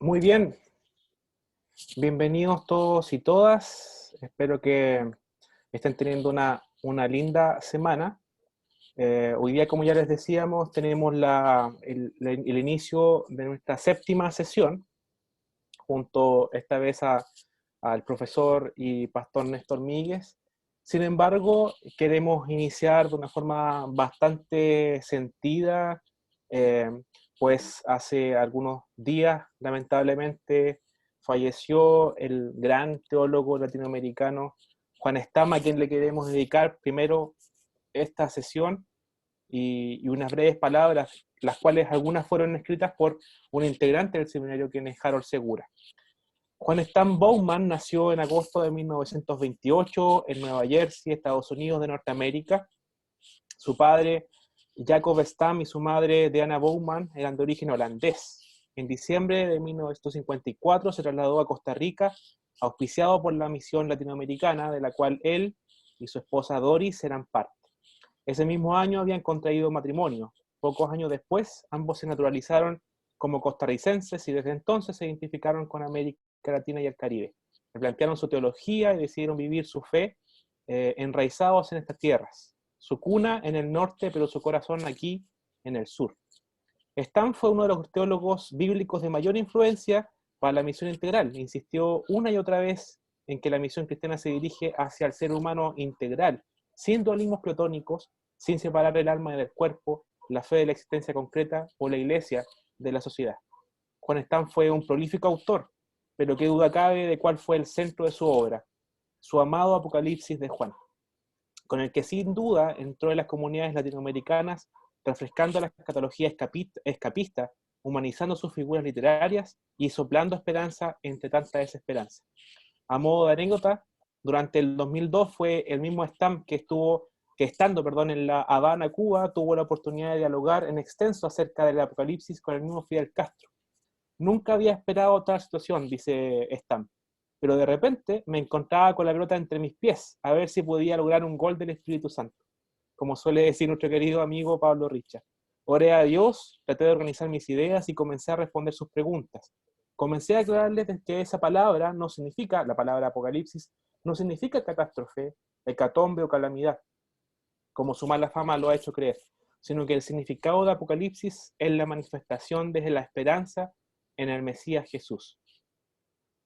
Muy bien, bienvenidos todos y todas. Espero que estén teniendo una linda semana. Hoy día, como ya les decíamos, tenemos el inicio de nuestra séptima sesión, junto esta vez al profesor y pastor Néstor Míguez. Sin embargo, queremos iniciar de una forma bastante sentida, eh, pues hace algunos días, lamentablemente, falleció el gran teólogo latinoamericano Juan Stam, a quien le queremos dedicar primero esta sesión y unas breves palabras, las cuales algunas fueron escritas por un integrante del seminario, quien es Harold Segura. Juan Stam Bowman nació en agosto de 1928 en Nueva Jersey, Estados Unidos de Norteamérica. Su padre, Jacob Stam, y su madre, Diana Bowman, eran de origen holandés. En diciembre de 1954 se trasladó a Costa Rica, auspiciado por la misión latinoamericana, de la cual él y su esposa Doris eran parte. Ese mismo año habían contraído matrimonio. Pocos años después, ambos se naturalizaron como costarricenses y desde entonces se identificaron con América Latina y el Caribe. Replantearon su teología y decidieron vivir su fe enraizados en estas tierras. Su cuna en el norte, pero su corazón aquí en el sur. Stam fue uno de los teólogos bíblicos de mayor influencia para la misión integral. Insistió una y otra vez en que la misión cristiana se dirige hacia el ser humano integral, sin dualismos platónicos, sin separar el alma del cuerpo, la fe de la existencia concreta o la iglesia de la sociedad. Juan Stam fue un prolífico autor, pero qué duda cabe de cuál fue el centro de su obra, su amado Apocalipsis de Juan, con el que sin duda entró en las comunidades latinoamericanas, refrescando la escatología escapista, humanizando sus figuras literarias y soplando esperanza entre tanta desesperanza. A modo de anécdota, durante el 2002 fue el mismo Stam estando en la Habana, Cuba, tuvo la oportunidad de dialogar en extenso acerca del Apocalipsis con el mismo Fidel Castro. Nunca había esperado tal situación, dice Stam, pero de repente me encontraba con la pelota entre mis pies, a ver si podía lograr un gol del Espíritu Santo, como suele decir nuestro querido amigo Pablo Richa. Oré a Dios, traté de organizar mis ideas y comencé a responder sus preguntas. Comencé a aclararles que esa palabra no significa, la palabra apocalipsis, no significa catástrofe, hecatombe o calamidad, como su mala fama lo ha hecho creer, sino que el significado de apocalipsis es la manifestación desde la esperanza en el Mesías Jesús.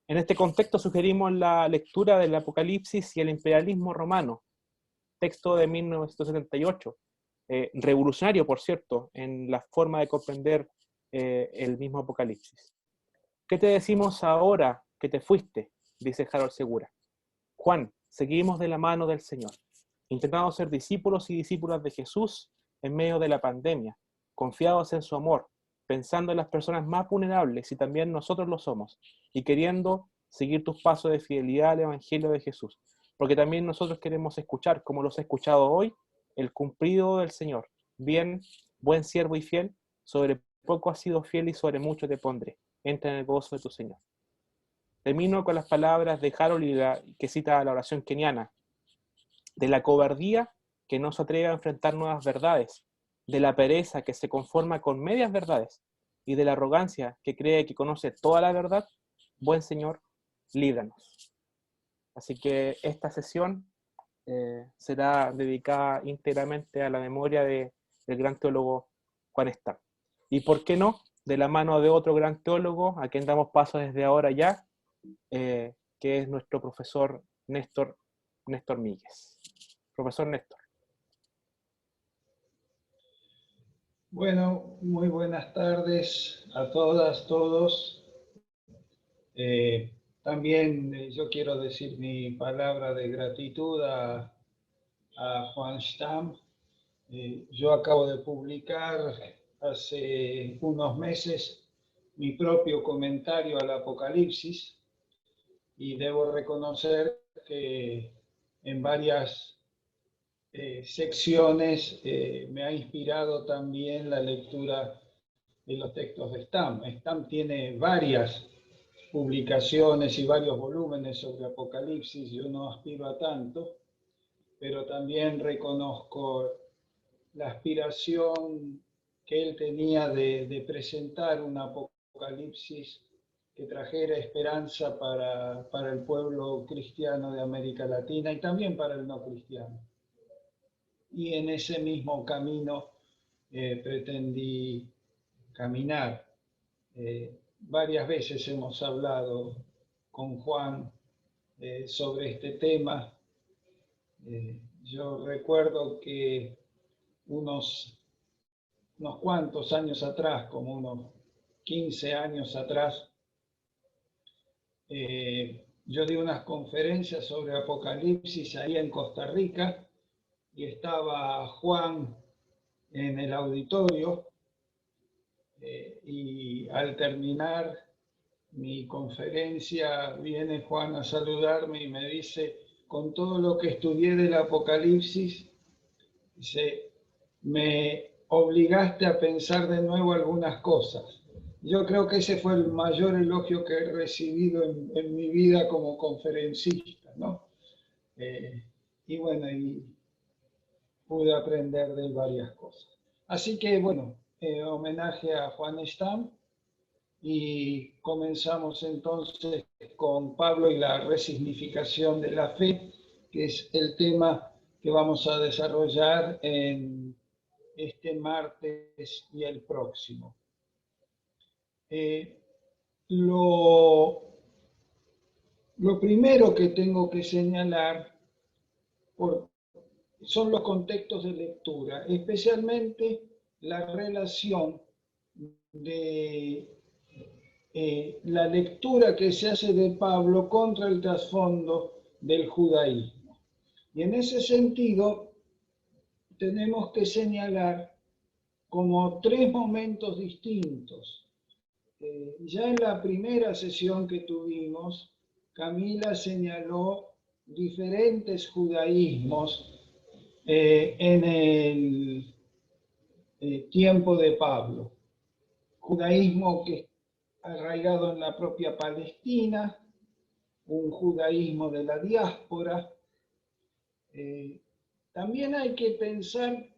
En este contexto sugerimos la lectura del Apocalipsis y el imperialismo romano, texto de 1978, revolucionario, por cierto, en la forma de comprender el mismo Apocalipsis. ¿Qué te decimos ahora que te fuiste?, dice Harold Segura. Juan, seguimos de la mano del Señor, intentando ser discípulos y discípulas de Jesús en medio de la pandemia, confiados en su amor, pensando en las personas más vulnerables, y también nosotros lo somos, y queriendo seguir tus pasos de fidelidad al Evangelio de Jesús, porque también nosotros queremos escuchar, como los he escuchado hoy, el cumplido del Señor. Bien, buen siervo y fiel, sobre poco has sido fiel y sobre mucho te pondré. Entra en el gozo de tu Señor. Termino con las palabras de Harold, que cita la oración keniana: de la cobardía que no se atreve a enfrentar nuevas verdades, de la pereza que se conforma con medias verdades, y de la arrogancia que cree que conoce toda la verdad, buen Señor, líbranos. Así que esta sesión será dedicada íntegramente a la memoria del gran teólogo Juan Stam. Y por qué no, de la mano de otro gran teólogo, a quien damos paso desde ahora ya, que es nuestro profesor Néstor Míguez. Profesor Néstor. Bueno, muy buenas tardes a todas, todos. También yo quiero decir mi palabra de gratitud a Juan Stamm. Yo acabo de publicar hace unos meses mi propio comentario al Apocalipsis y debo reconocer que en varias secciones me ha inspirado también la lectura de los textos de Stamm. Stamm tiene varias publicaciones y varios volúmenes sobre Apocalipsis, yo no aspiro a tanto, pero también reconozco la aspiración que él tenía de presentar un Apocalipsis que trajera esperanza para el pueblo cristiano de América Latina y también para el no cristiano. Y en ese mismo camino pretendí caminar. Varias veces hemos hablado con Juan sobre este tema. Yo recuerdo que unos cuantos años atrás, como unos 15 años atrás, yo di unas conferencias sobre Apocalipsis ahí en Costa Rica y estaba Juan en el auditorio y al terminar mi conferencia viene Juan a saludarme y me dice, con todo lo que estudié del Apocalipsis, dice, me obligaste a pensar de nuevo algunas cosas. Yo creo que ese fue el mayor elogio que he recibido en mi vida como conferencista, ¿no? Y bueno, y pude aprender de él varias cosas. Así que, bueno, homenaje a Juan Stamm y comenzamos entonces con Pablo y la resignificación de la fe, que es el tema que vamos a desarrollar en este martes y el próximo. Lo primero que tengo que señalar son los contextos de lectura, especialmente la relación de la lectura que se hace de Pablo contra el trasfondo del judaísmo. Y en ese sentido, tenemos que señalar como tres momentos distintos. Ya en la primera sesión que tuvimos, Camila señaló diferentes judaísmos en el tiempo de Pablo. Judaísmo que arraigado en la propia Palestina, un judaísmo de la diáspora. También hay que pensar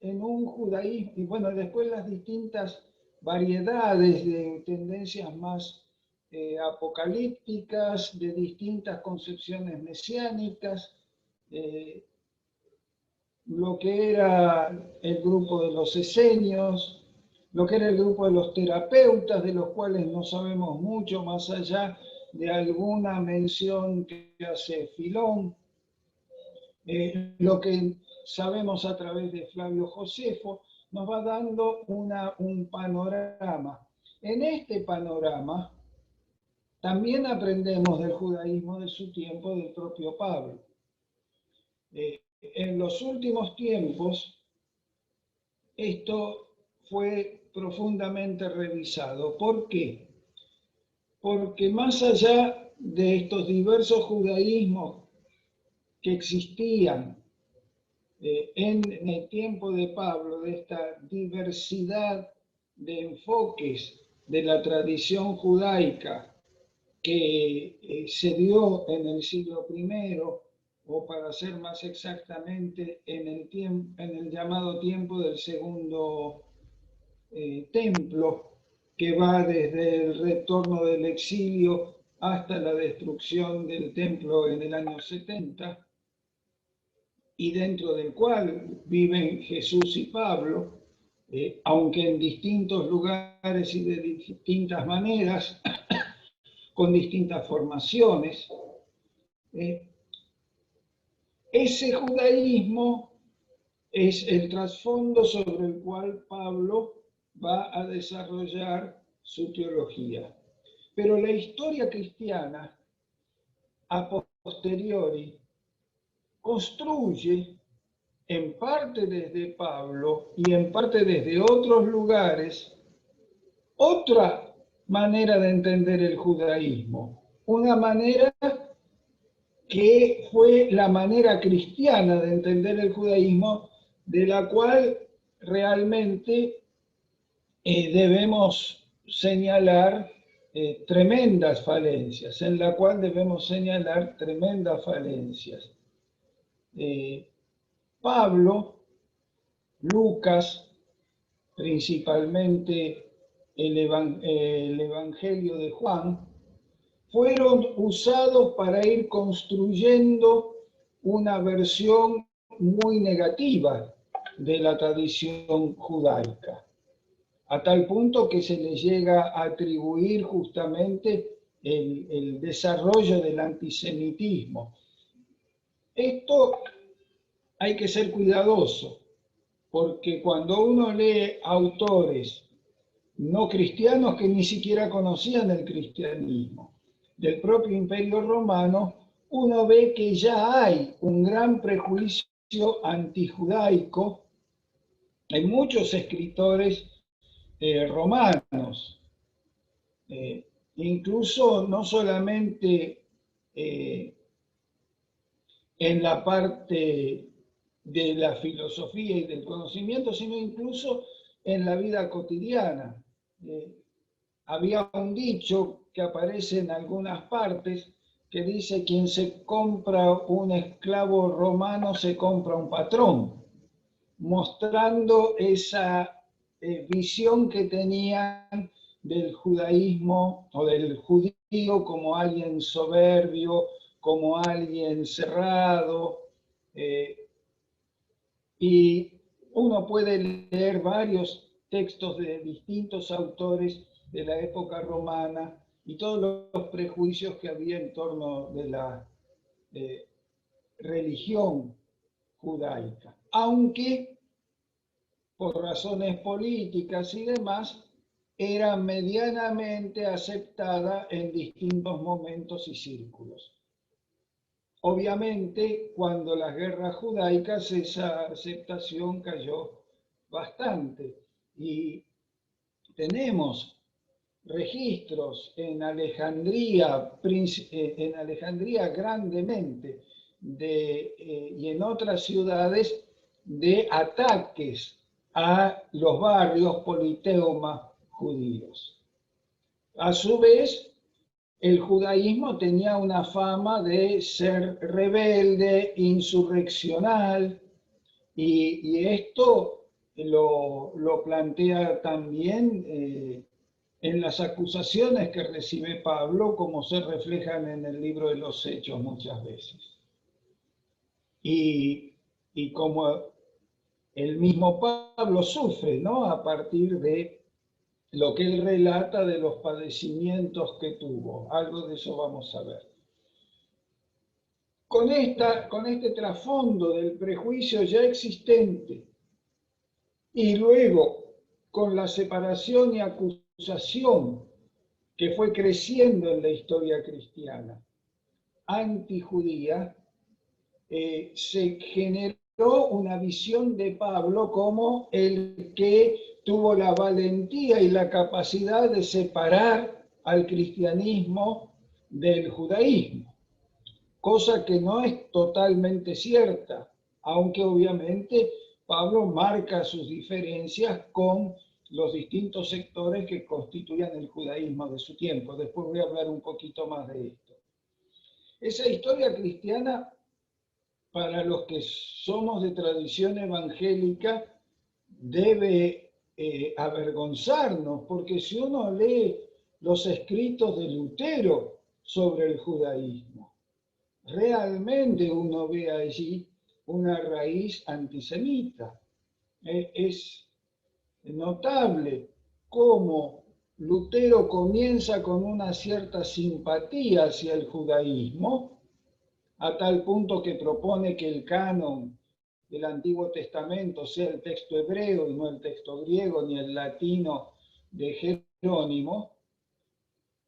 en un judaísmo, y bueno, después las distintas variedades de tendencias más apocalípticas, de distintas concepciones mesiánicas, lo que era el grupo de los esenios, lo que era el grupo de los terapeutas, de los cuales no sabemos mucho más allá de alguna mención que hace Filón, lo que sabemos a través de Flavio Josefo, nos va dando un panorama. En este panorama también aprendemos del judaísmo de su tiempo, del propio Pablo. En los últimos tiempos, esto fue profundamente revisado. ¿Por qué? Porque más allá de estos diversos judaísmos que existían en el tiempo de Pablo, de esta diversidad de enfoques de la tradición judaica que se dio en el siglo I, o para ser más exactamente, en el llamado tiempo del segundo templo, que va desde el retorno del exilio hasta la destrucción del templo en el año 70, y dentro del cual viven Jesús y Pablo, aunque en distintos lugares y de distintas maneras, con distintas formaciones. Ese judaísmo es el trasfondo sobre el cual Pablo va a desarrollar su teología. Pero la historia cristiana, a posteriori, construye, en parte desde Pablo y en parte desde otros lugares, otra manera de entender el judaísmo. Una manera que fue la manera cristiana de entender el judaísmo, de la cual realmente debemos señalar tremendas falencias, en la cual debemos señalar tremendas falencias. Pablo, Lucas, principalmente el Evangelio de Juan, fueron usados para ir construyendo una versión muy negativa de la tradición judaica, a tal punto que se les llega a atribuir justamente el desarrollo del antisemitismo. Esto hay que ser cuidadoso, porque cuando uno lee autores no cristianos que ni siquiera conocían el cristianismo, del propio Imperio Romano, uno ve que ya hay un gran prejuicio antijudaico en muchos escritores romanos, incluso no solamente en la parte de la filosofía y del conocimiento, sino incluso en la vida cotidiana. Había un dicho que aparece en algunas partes que dice: quien se compra un esclavo romano se compra un patrón, mostrando esa visión que tenían del judaísmo o del judío como alguien soberbio, como alguien cerrado. Y uno puede leer varios textos de distintos autores de la época romana y todos los prejuicios que había en torno de la religión judaica, aunque por razones políticas y demás era medianamente aceptada en distintos momentos y círculos. Obviamente, cuando las guerras judaicas, esa aceptación cayó bastante. Y tenemos registros en Alejandría grandemente, y en otras ciudades, de ataques a los barrios politeuma judíos. A su vez, el judaísmo tenía una fama de ser rebelde, insurreccional, y esto lo plantea también en las acusaciones que recibe Pablo, como se reflejan en el libro de los Hechos muchas veces. Y como el mismo Pablo sufre, ¿no?, a partir de lo que él relata de los padecimientos que tuvo. Algo de eso vamos a ver. Con este trasfondo del prejuicio ya existente y luego con la separación y acusación que fue creciendo en la historia cristiana antijudía, se generó una visión de Pablo como el que tuvo la valentía y la capacidad de separar al cristianismo del judaísmo, cosa que no es totalmente cierta, aunque obviamente Pablo marca sus diferencias con los distintos sectores que constituían el judaísmo de su tiempo. Después voy a hablar un poquito más de esto. Esa historia cristiana, para los que somos de tradición evangélica, debe avergonzarnos, porque si uno lee los escritos de Lutero sobre el judaísmo, realmente uno ve allí una raíz antisemita. Es notable cómo Lutero comienza con una cierta simpatía hacia el judaísmo, a tal punto que propone que el canon del Antiguo Testamento sea el texto hebreo y no el texto griego ni el latino de Jerónimo.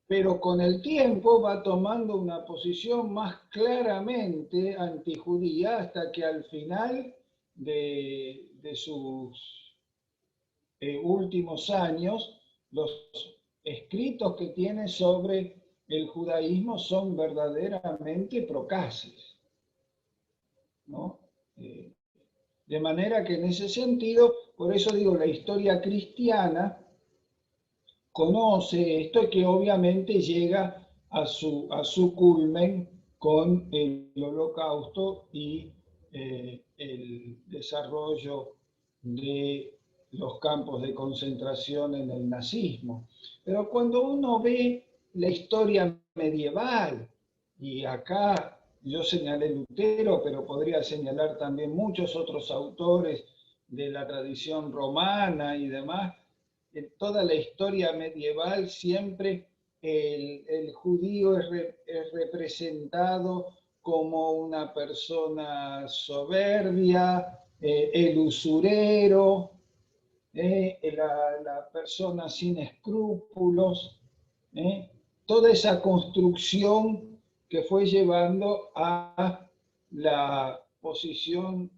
pero con el tiempo va tomando una posición más claramente antijudía hasta que al final de sus últimos años, los escritos que tiene sobre el judaísmo son verdaderamente procaces, ¿no? De manera que en ese sentido, por eso digo, la historia cristiana conoce esto que obviamente llega a su culmen con el Holocausto y el desarrollo de los campos de concentración en el nazismo. Pero cuando uno ve la historia medieval, y acá yo señalé Lutero, pero podría señalar también muchos otros autores de la tradición romana y demás, en toda la historia medieval siempre el judío es representado como una persona soberbia, el usurero, la persona sin escrúpulos, toda esa construcción que fue llevando a la posición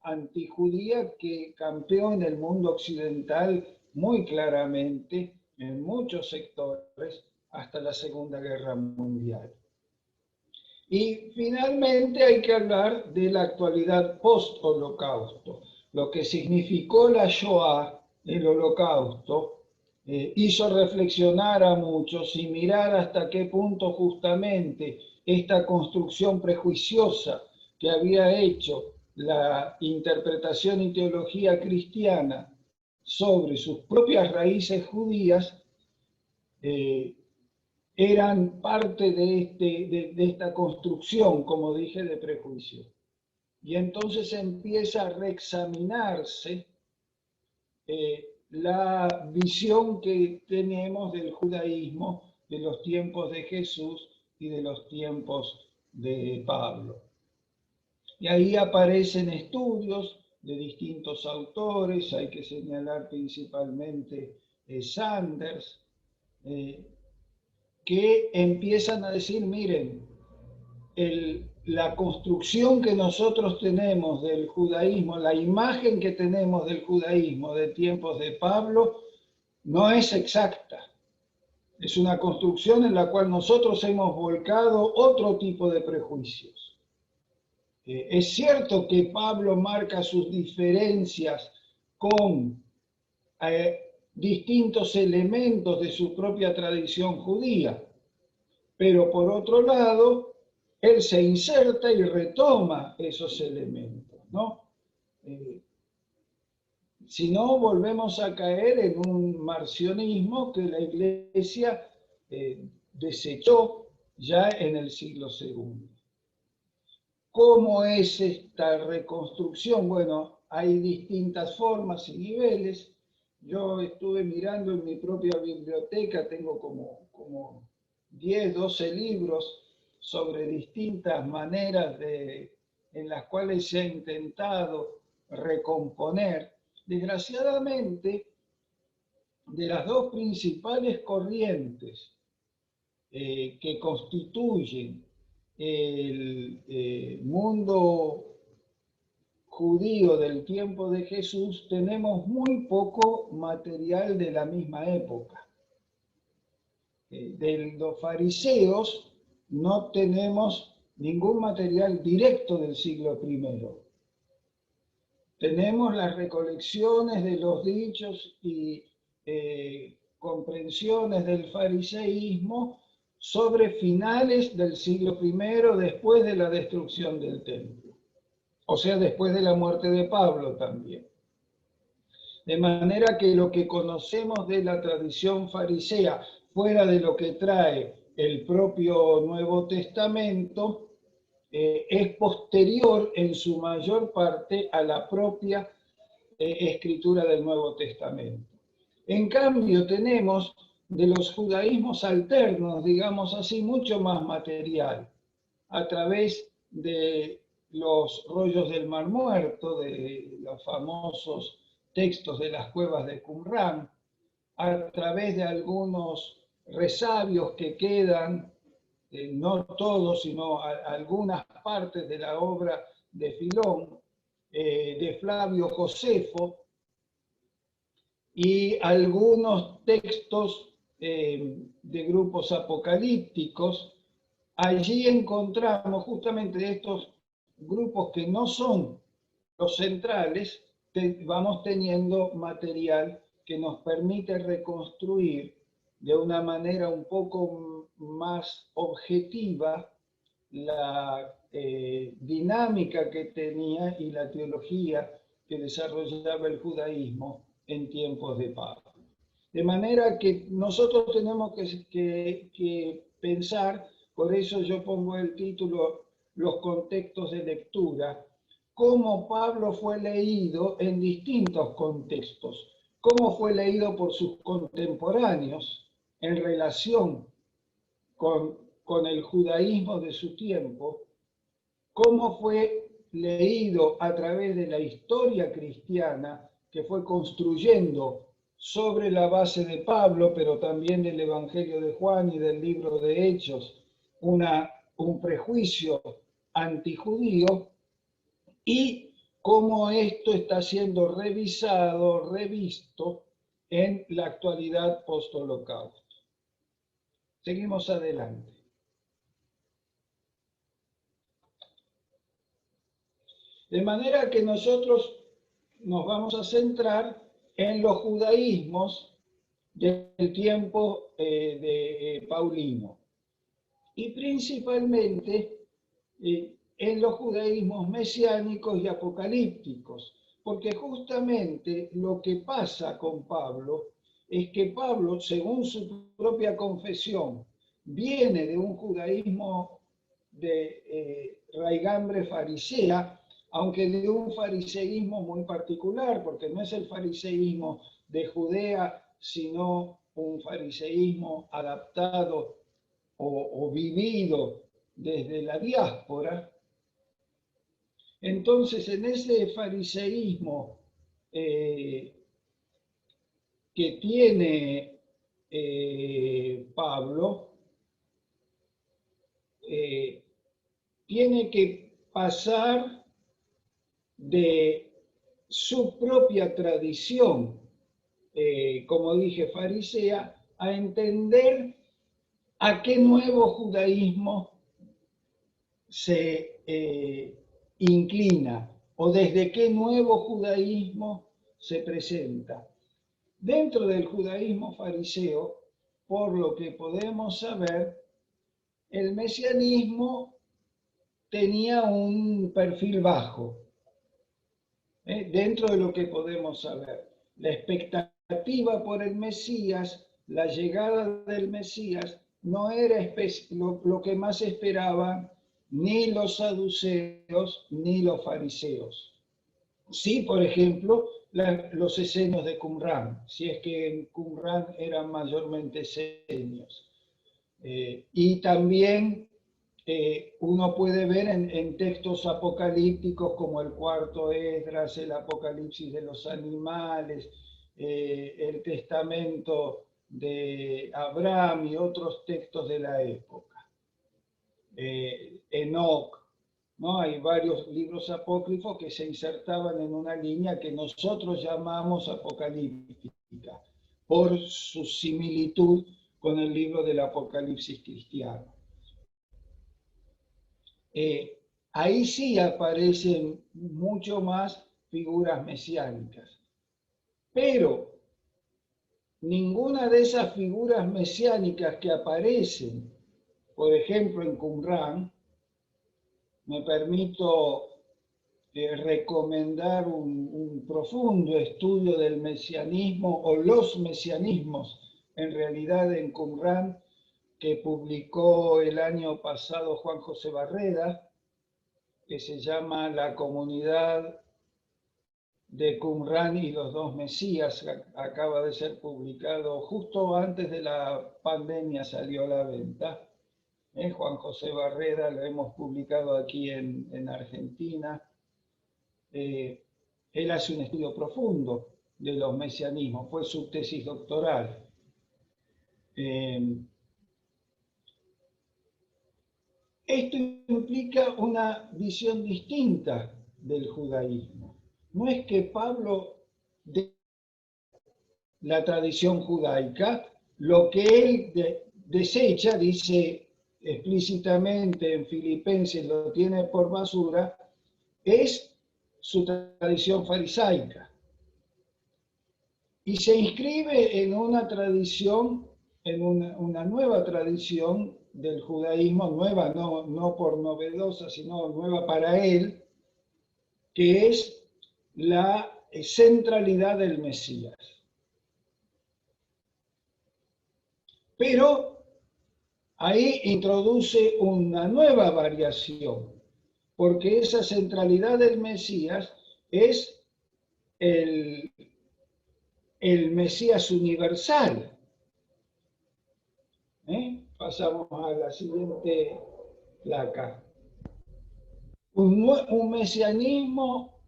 antijudía que campeó en el mundo occidental muy claramente en muchos sectores hasta la Segunda Guerra Mundial. Y finalmente hay que hablar de la actualidad post-holocausto. Lo que significó la Shoah, el holocausto, hizo reflexionar a muchos y mirar hasta qué punto justamente esta construcción prejuiciosa que había hecho la interpretación y teología cristiana sobre sus propias raíces judías eran parte de esta construcción, como dije, de prejuicio. Y entonces empieza a reexaminarse la visión que tenemos del judaísmo, de los tiempos de Jesús y de los tiempos de Pablo. Y ahí aparecen estudios de distintos autores, hay que señalar principalmente Sanders, que empiezan a decir, miren, la construcción que nosotros tenemos del judaísmo, la imagen que tenemos del judaísmo de tiempos de Pablo, no es exacta. Es una construcción en la cual nosotros hemos volcado otro tipo de prejuicios. Es cierto que Pablo marca sus diferencias con distintos elementos de su propia tradición judía, pero por otro lado, él se inserta y retoma esos elementos, ¿no? Si no, volvemos a caer en un marcionismo que la Iglesia desechó ya en el siglo II. ¿Cómo es esta reconstrucción? Bueno, hay distintas formas y niveles. Yo estuve mirando en mi propia biblioteca, tengo como 10, 12 libros sobre distintas maneras en las cuales se ha intentado recomponer. Desgraciadamente, de las dos principales corrientes que constituyen el mundo judío del tiempo de Jesús, tenemos muy poco material de la misma época. De los fariseos no tenemos ningún material directo del siglo I. Tenemos las recolecciones de los dichos y comprensiones del fariseísmo sobre finales del siglo I, después de la destrucción del templo. O sea, después de la muerte de Pablo también. De manera que lo que conocemos de la tradición farisea, fuera de lo que trae el propio Nuevo Testamento, es posterior en su mayor parte a la propia escritura del Nuevo Testamento. En cambio, tenemos de los judaísmos alternos, digamos así, mucho más material, a través de los rollos del Mar Muerto, de los famosos textos de las cuevas de Qumran, a través de algunos resabios que quedan, no todos, sino algunas partes de la obra de Filón, de Flavio Josefo, y algunos textos de grupos apocalípticos. Allí encontramos justamente estos grupos que no son los centrales, vamos teniendo material que nos permite reconstruir de una manera un poco más objetiva la dinámica que tenía y la teología que desarrollaba el judaísmo en tiempos de Pablo. De manera que nosotros tenemos que pensar, por eso yo pongo el título, los contextos de lectura, cómo Pablo fue leído en distintos contextos, cómo fue leído por sus contemporáneos en relación con el judaísmo de su tiempo, cómo fue leído a través de la historia cristiana que fue construyendo sobre la base de Pablo, pero también del Evangelio de Juan y del libro de Hechos, un prejuicio antijudío, y cómo esto está siendo revisado, revisto en la actualidad post-holocausto. Seguimos adelante. De manera que nosotros nos vamos a centrar en los judaísmos del tiempo de Paulino y principalmente en los judaísmos mesiánicos y apocalípticos, porque justamente lo que pasa con Pablo es que Pablo, según su propia confesión, viene de un judaísmo de raigambre farisea, aunque de un fariseísmo muy particular, porque no es el fariseísmo de Judea, sino un fariseísmo adaptado o vivido desde la diáspora. Entonces, en ese fariseísmo que tiene Pablo, tiene que pasar de su propia tradición, como dije, farisea, a entender a qué nuevo judaísmo se inclina o desde qué nuevo judaísmo se presenta. Dentro del judaísmo fariseo, por lo que podemos saber, el mesianismo tenía un perfil bajo. Dentro de lo que podemos saber, la expectativa por el Mesías, la llegada del Mesías, no era lo que más esperaban ni los saduceos ni los fariseos. Sí, por ejemplo, los esenios de Qumran, si es que en Qumran eran mayormente esenios. Y también uno puede ver en textos apocalípticos como el cuarto Esdras, el Apocalipsis de los animales, el testamento de Abraham y otros textos de la época. Enoc, ¿no? Hay varios libros apócrifos que se insertaban en una línea que nosotros llamamos apocalíptica, por su similitud con el libro del Apocalipsis cristiano. Ahí sí aparecen mucho más figuras mesiánicas, pero ninguna de esas figuras mesiánicas que aparecen, por ejemplo en Qumran, me permito recomendar un profundo estudio del mesianismo o los mesianismos en realidad en Qumran, que publicó el año pasado Juan José Barreda, que se llama La Comunidad de Qumran y los dos Mesías. Acaba de ser publicado justo antes de la pandemia, salió a la venta. Juan José Barreda, lo hemos publicado aquí en Argentina. Él hace un estudio profundo de los mesianismos, fue su tesis doctoral. Esto implica una visión distinta del judaísmo. No es que Pablo de la tradición judaica, lo que él desecha, dice explícitamente en Filipenses, lo tiene por basura, es su tradición farisaica. Y se inscribe en una tradición, en una nueva tradición del judaísmo, nueva no por novedosa, sino nueva para él, que es la centralidad del Mesías. Pero ahí introduce una nueva variación, porque esa centralidad del Mesías es el Mesías universal. Pasamos a la siguiente placa. Un mesianismo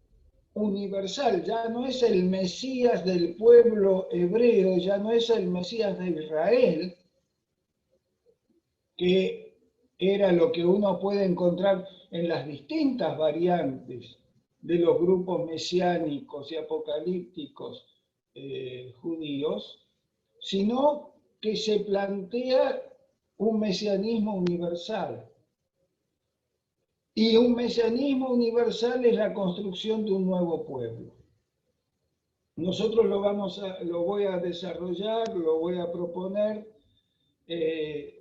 universal, ya no es el Mesías del pueblo hebreo, ya no es el Mesías de Israel, que era lo que uno puede encontrar en las distintas variantes de los grupos mesiánicos y apocalípticos judíos, sino que se plantea un mesianismo universal. Y un mesianismo universal es la construcción de un nuevo pueblo. Nosotros lo voy a desarrollar, lo voy a proponer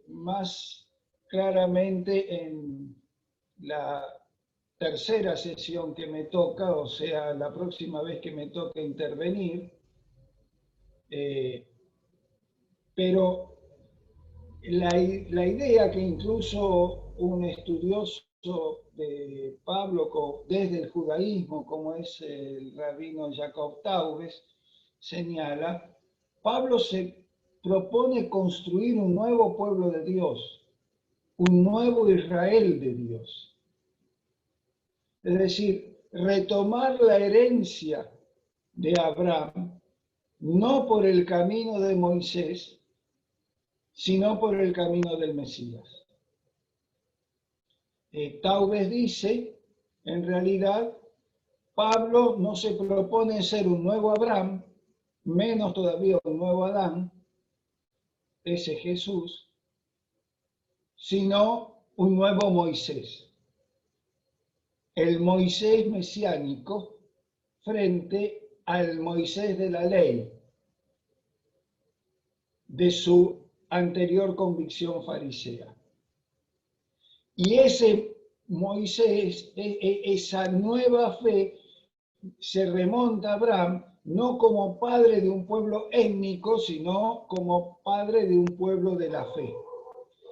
más claramente en la tercera sesión que me toca, o sea, la próxima vez que me toque intervenir. Pero la idea que incluso un estudioso de Pablo desde el judaísmo, como es el rabino Jacob Taubes, señala, Pablo se propone construir un nuevo pueblo de Dios, un nuevo Israel de Dios. Es decir, retomar la herencia de Abraham, no por el camino de Moisés, sino por el camino del Mesías. Taubes dice, en realidad, Pablo no se propone ser un nuevo Abraham, menos todavía un nuevo Adán, ese Jesús, sino un nuevo Moisés. El Moisés mesiánico frente al Moisés de la ley, de su anterior convicción farisea. Y ese Moisés, esa nueva fe, se remonta a Abraham no como padre de un pueblo étnico, sino como padre de un pueblo de la fe.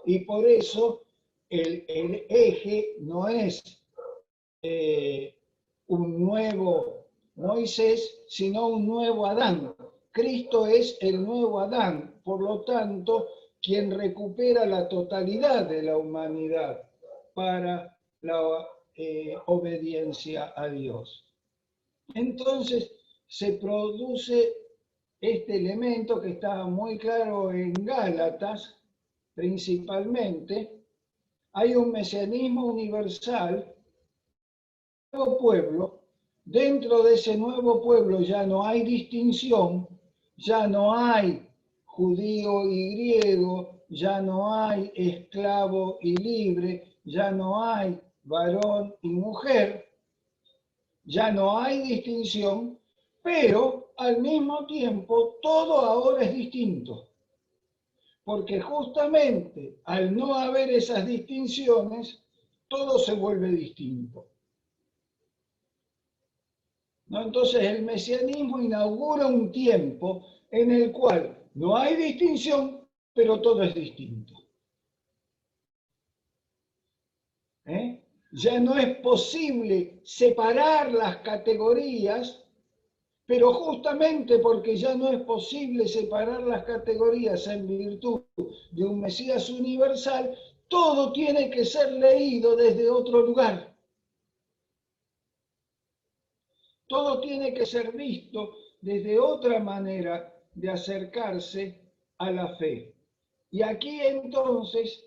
Y por eso el eje no es un nuevo Moisés, sino un nuevo Adán. Cristo es el nuevo Adán, por lo tanto, quien recupera la totalidad de la humanidad para la obediencia a Dios. Entonces se produce este elemento que está muy claro en Gálatas, principalmente. Hay un mesianismo universal, un nuevo pueblo. Dentro de ese nuevo pueblo ya no hay distinción, ya no hay judío y griego, ya no hay esclavo y libre, ya no hay varón y mujer, ya no hay distinción, pero al mismo tiempo todo ahora es distinto. Porque justamente al no haber esas distinciones, todo se vuelve distinto. ¿No? Entonces el mesianismo inaugura un tiempo en el cual no hay distinción, pero todo es distinto. Ya no es posible separar las categorías, pero justamente porque ya no es posible separar las categorías en virtud de un Mesías universal, todo tiene que ser leído desde otro lugar. Todo tiene que ser visto desde otra manera de acercarse a la fe. Y aquí entonces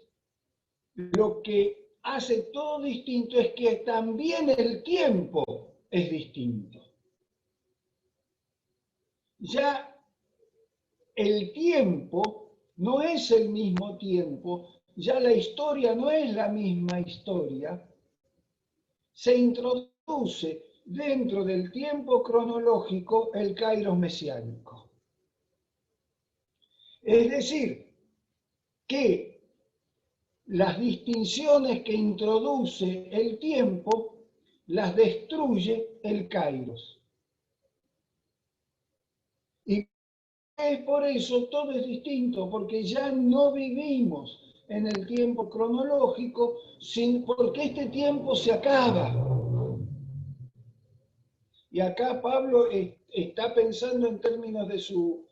lo que hace todo distinto es que también el tiempo es distinto. Ya el tiempo no es el mismo tiempo, ya la historia no es la misma historia, se introduce dentro del tiempo cronológico el kairos mesiánico. Es decir, que las distinciones que introduce el tiempo las destruye el kairos. Y es por eso todo es distinto, porque ya no vivimos en el tiempo cronológico, porque este tiempo se acaba. Y acá Pablo está pensando en términos de su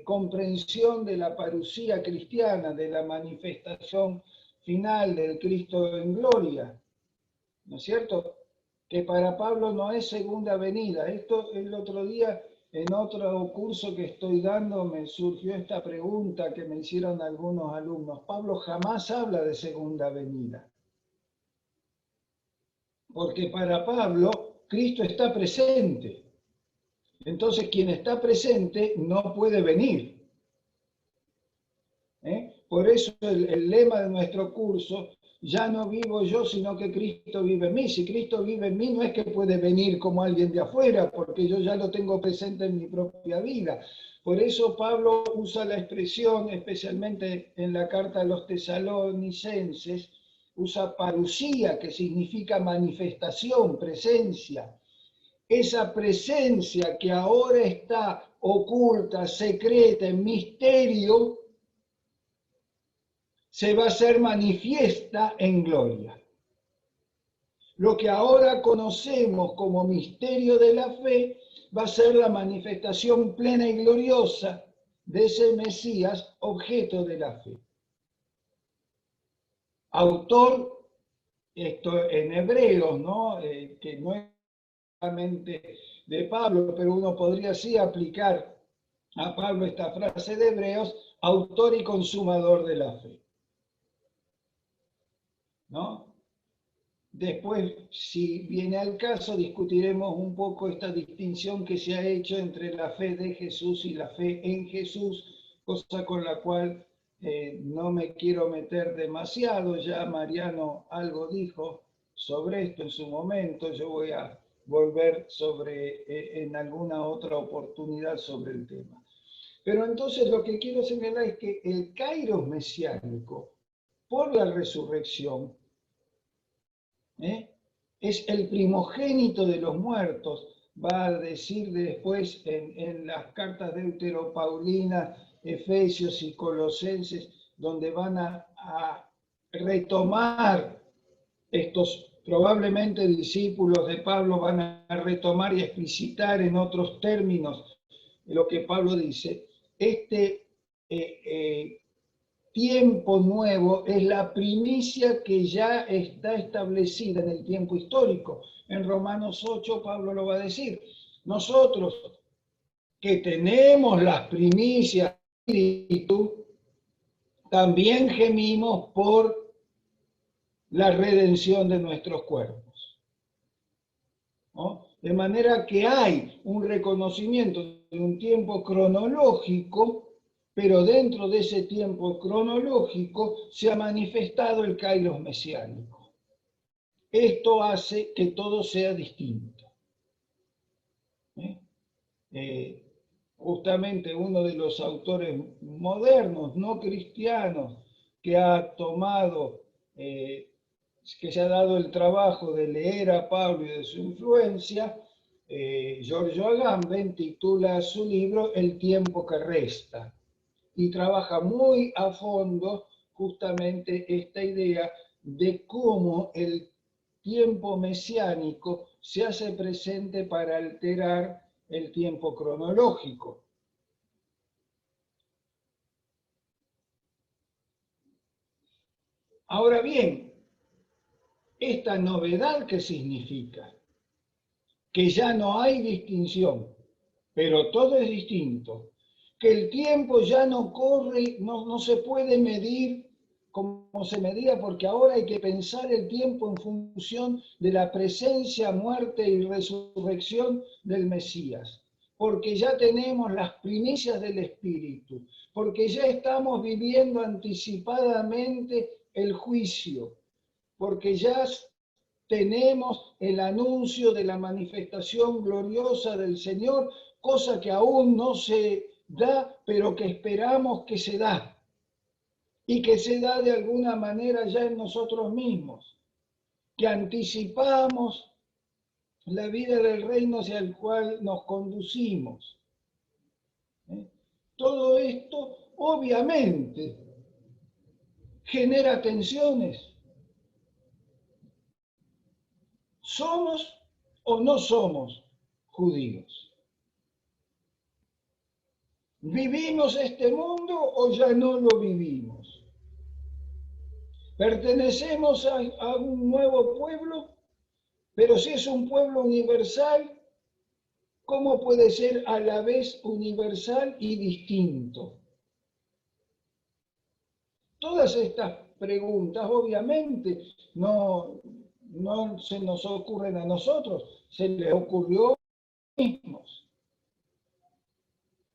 comprensión de la parusía cristiana, de la manifestación final del Cristo en gloria, ¿no es cierto? Que para Pablo no es segunda venida. Esto el otro día, en otro curso que estoy dando, me surgió esta pregunta que me hicieron algunos alumnos. Pablo jamás habla de segunda venida. Porque para Pablo, Cristo está presente. Entonces, quien está presente no puede venir. Por eso el lema de nuestro curso, ya no vivo yo, sino que Cristo vive en mí. Si Cristo vive en mí, no es que puede venir como alguien de afuera, porque yo ya lo tengo presente en mi propia vida. Por eso Pablo usa la expresión, especialmente en la carta a los tesalonicenses, usa parusía, que significa manifestación, presencia. Esa presencia que ahora está oculta, secreta, en misterio, se va a hacer manifiesta en gloria. Lo que ahora conocemos como misterio de la fe va a ser la manifestación plena y gloriosa de ese Mesías, objeto de la fe. Autor, esto en Hebreos, ¿no? Que no es solamente de Pablo, pero uno podría así aplicar a Pablo esta frase de Hebreos, autor y consumador de la fe. ¿No? Después, si viene al caso, discutiremos un poco esta distinción que se ha hecho entre la fe de Jesús y la fe en Jesús, cosa con la cual no me quiero meter demasiado. Ya Mariano algo dijo sobre esto en su momento. Yo voy a volver en alguna otra oportunidad sobre el tema. Pero entonces lo que quiero señalar es que el kairos mesiánico, por la resurrección, es el primogénito de los muertos, va a decir después en las cartas deuteropaulinas, Efesios y Colosenses, donde van a retomar estos probablemente discípulos de Pablo, van a retomar y explicitar en otros términos lo que Pablo dice. Este tiempo nuevo es la primicia que ya está establecida en el tiempo histórico. En Romanos 8 Pablo lo va a decir. Nosotros que tenemos las primicias del Espíritu, también gemimos por la redención de nuestros cuerpos, ¿no? De manera que hay un reconocimiento de un tiempo cronológico, pero dentro de ese tiempo cronológico se ha manifestado el kairos mesiánico. Esto hace que todo sea distinto. Justamente uno de los autores modernos, no cristianos, que ha tomado, que se ha dado el trabajo de leer a Pablo y de su influencia, Giorgio Agamben titula su libro El tiempo que resta, y trabaja muy a fondo justamente esta idea de cómo el tiempo mesiánico se hace presente para alterar el tiempo cronológico. Ahora bien, esta novedad, ¿qué significa? Que ya no hay distinción, pero todo es distinto. que el tiempo ya no corre, no se puede medir como se medía, porque ahora hay que pensar el tiempo en función de la presencia, muerte y resurrección del Mesías, porque ya tenemos las primicias del Espíritu, porque ya estamos viviendo anticipadamente el juicio, porque ya tenemos el anuncio de la manifestación gloriosa del Señor, cosa que aún no se da, pero que esperamos que se da. Y que se da de alguna manera ya en nosotros mismos, que anticipamos la vida del reino hacia el cual nos conducimos. Todo esto obviamente genera tensiones. ¿Somos o no somos judíos? ¿Vivimos este mundo o ya no lo vivimos? ¿Pertenecemos a un nuevo pueblo? Pero si es un pueblo universal, ¿cómo puede ser a la vez universal y distinto? Todas estas preguntas obviamente no se nos ocurren a nosotros, se les ocurrió a ellos mismos.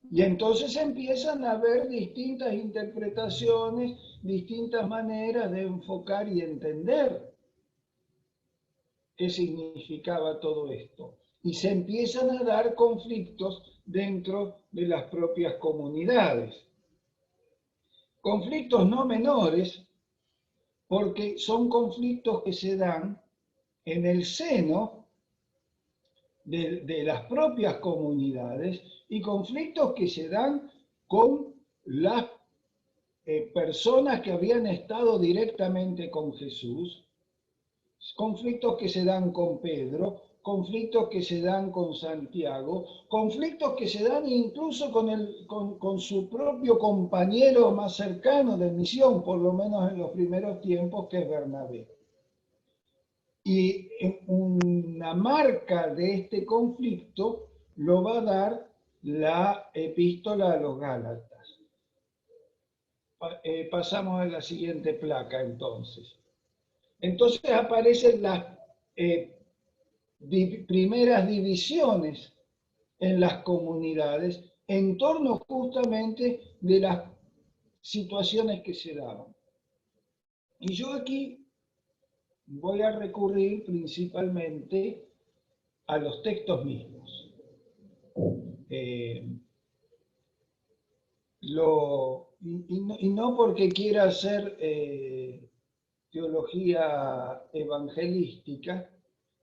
Y entonces empiezan a haber distintas interpretaciones, distintas maneras de enfocar y entender qué significaba todo esto. Y se empiezan a dar conflictos dentro de las propias comunidades. Conflictos no menores, porque son conflictos que se dan en el seno de las propias comunidades y conflictos que se dan con las personas que habían estado directamente con Jesús, conflictos que se dan con Pedro, conflictos que se dan con Santiago, conflictos que se dan incluso con su propio compañero más cercano de misión, por lo menos en los primeros tiempos, que es Bernabé. Y una marca de este conflicto lo va a dar la epístola a los Gálatas. Pasamos a la siguiente placa entonces. Entonces aparecen las primeras divisiones en las comunidades en torno justamente de las situaciones que se daban. Y yo aquí voy a recurrir principalmente a los textos mismos. Y no porque quiera hacer teología evangelística,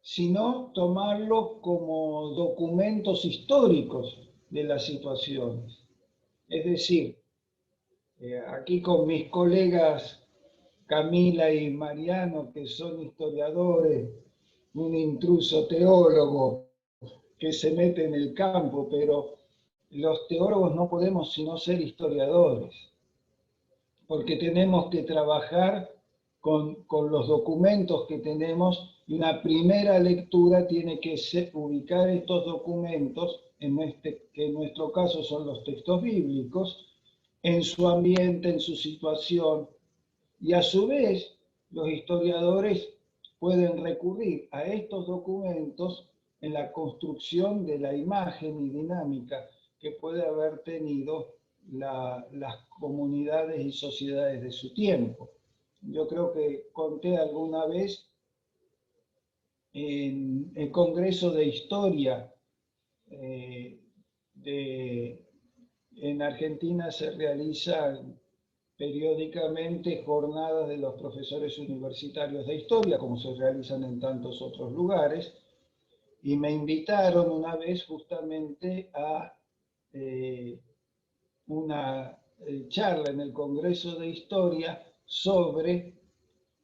sino tomarlo como documentos históricos de las situaciones. Es decir, aquí con mis colegas Camila y Mariano, que son historiadores, un intruso teólogo que se mete en el campo, pero los teólogos no podemos sino ser historiadores, porque tenemos que trabajar con los documentos que tenemos, y una primera lectura tiene que ubicar estos documentos, que en nuestro caso son los textos bíblicos, en su ambiente, en su situación, y a su vez los historiadores pueden recurrir a estos documentos en la construcción de la imagen y dinámica que puede haber tenido las comunidades y sociedades de su tiempo. Yo creo que conté alguna vez en el Congreso de Historia en Argentina se realizan periódicamente jornadas de los profesores universitarios de historia, como se realizan en tantos otros lugares, y me invitaron una vez justamente a una charla en el Congreso de Historia sobre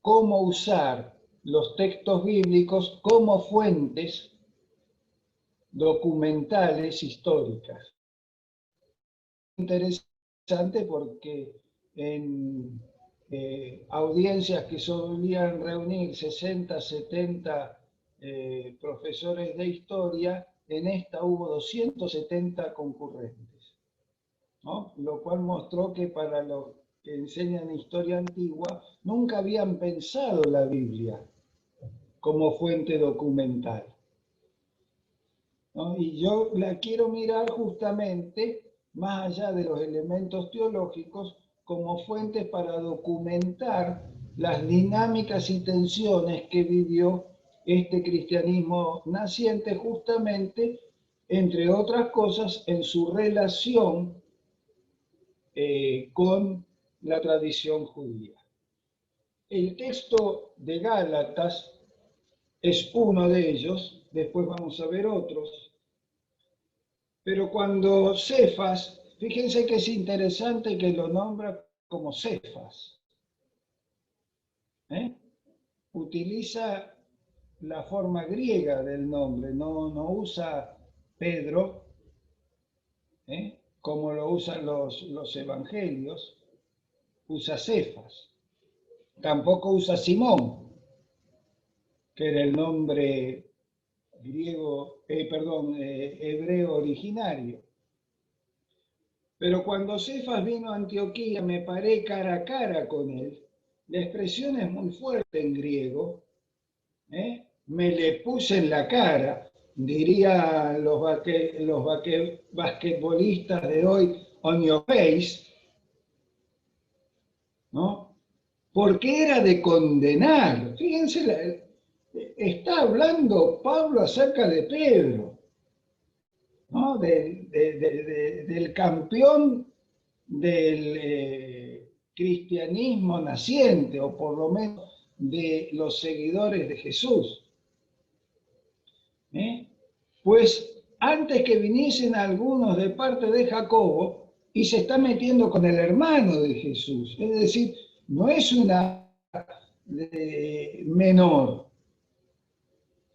cómo usar los textos bíblicos como fuentes documentales históricas. Interesante porque en audiencias que solían reunir 60, 70 profesores de historia, en esta hubo 270 concurrentes. ¿no? Lo cual mostró que para los que enseñan historia antigua nunca habían pensado la Biblia como fuente documental, ¿no? Y yo la quiero mirar justamente más allá de los elementos teológicos como fuentes para documentar las dinámicas y tensiones que vivió este cristianismo naciente justamente, entre otras cosas, en su relación con la tradición judía. El texto de Gálatas es uno de ellos, después vamos a ver otros, pero cuando Cefas, fíjense que es interesante que lo nombra como Cefas, ¿eh? Utiliza la forma griega del nombre, no usa Pedro, como lo usan los evangelios, usa Cefas. Tampoco usa Simón, que era el nombre griego, hebreo originario. Pero cuando Cefas vino a Antioquía, me paré cara a cara con él. La expresión es muy fuerte en griego. Me le puse en la cara, diría los basquetbolistas de hoy, on your face, ¿no? Porque era de condenar. Fíjense, está hablando Pablo acerca de Pedro, ¿no? Del campeón del cristianismo naciente, o por lo menos de los seguidores de Jesús. Pues antes que viniesen algunos de parte de Jacobo, y se está metiendo con el hermano de Jesús, es decir, no es una menor,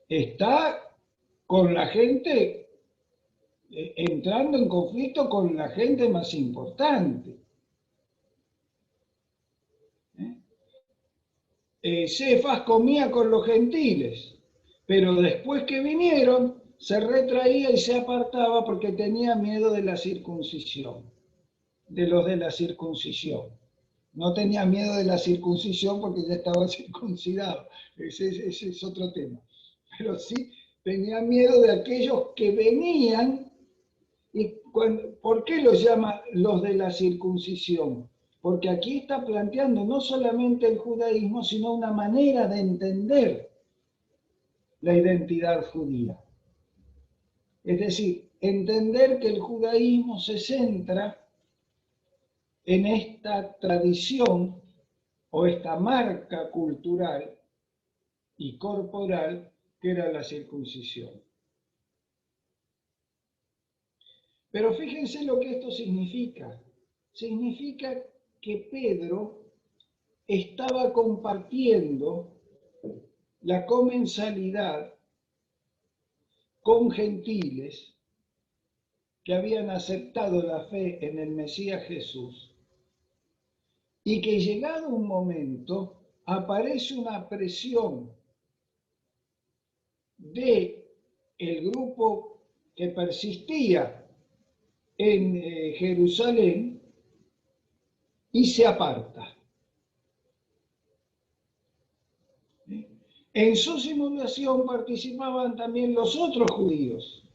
está con la gente, entrando en conflicto con la gente más importante. Cefas comía con los gentiles, pero después que vinieron, se retraía y se apartaba porque tenía miedo de la circuncisión, de los de la circuncisión. No tenía miedo de la circuncisión porque ya estaba circuncidado, ese es otro tema. Pero sí tenía miedo de aquellos que venían. ¿Por qué los llama los de la circuncisión? Porque aquí está planteando no solamente el judaísmo, sino una manera de entender la identidad judía. Es decir, entender que el judaísmo se centra en esta tradición o esta marca cultural y corporal que era la circuncisión. Pero fíjense lo que esto significa. Significa que Pedro estaba compartiendo la comensalidad con gentiles que habían aceptado la fe en el Mesías Jesús y que llegado un momento aparece una presión de el grupo que persistía en Jerusalén y se aparta. En su simulación participaban también los otros judíos,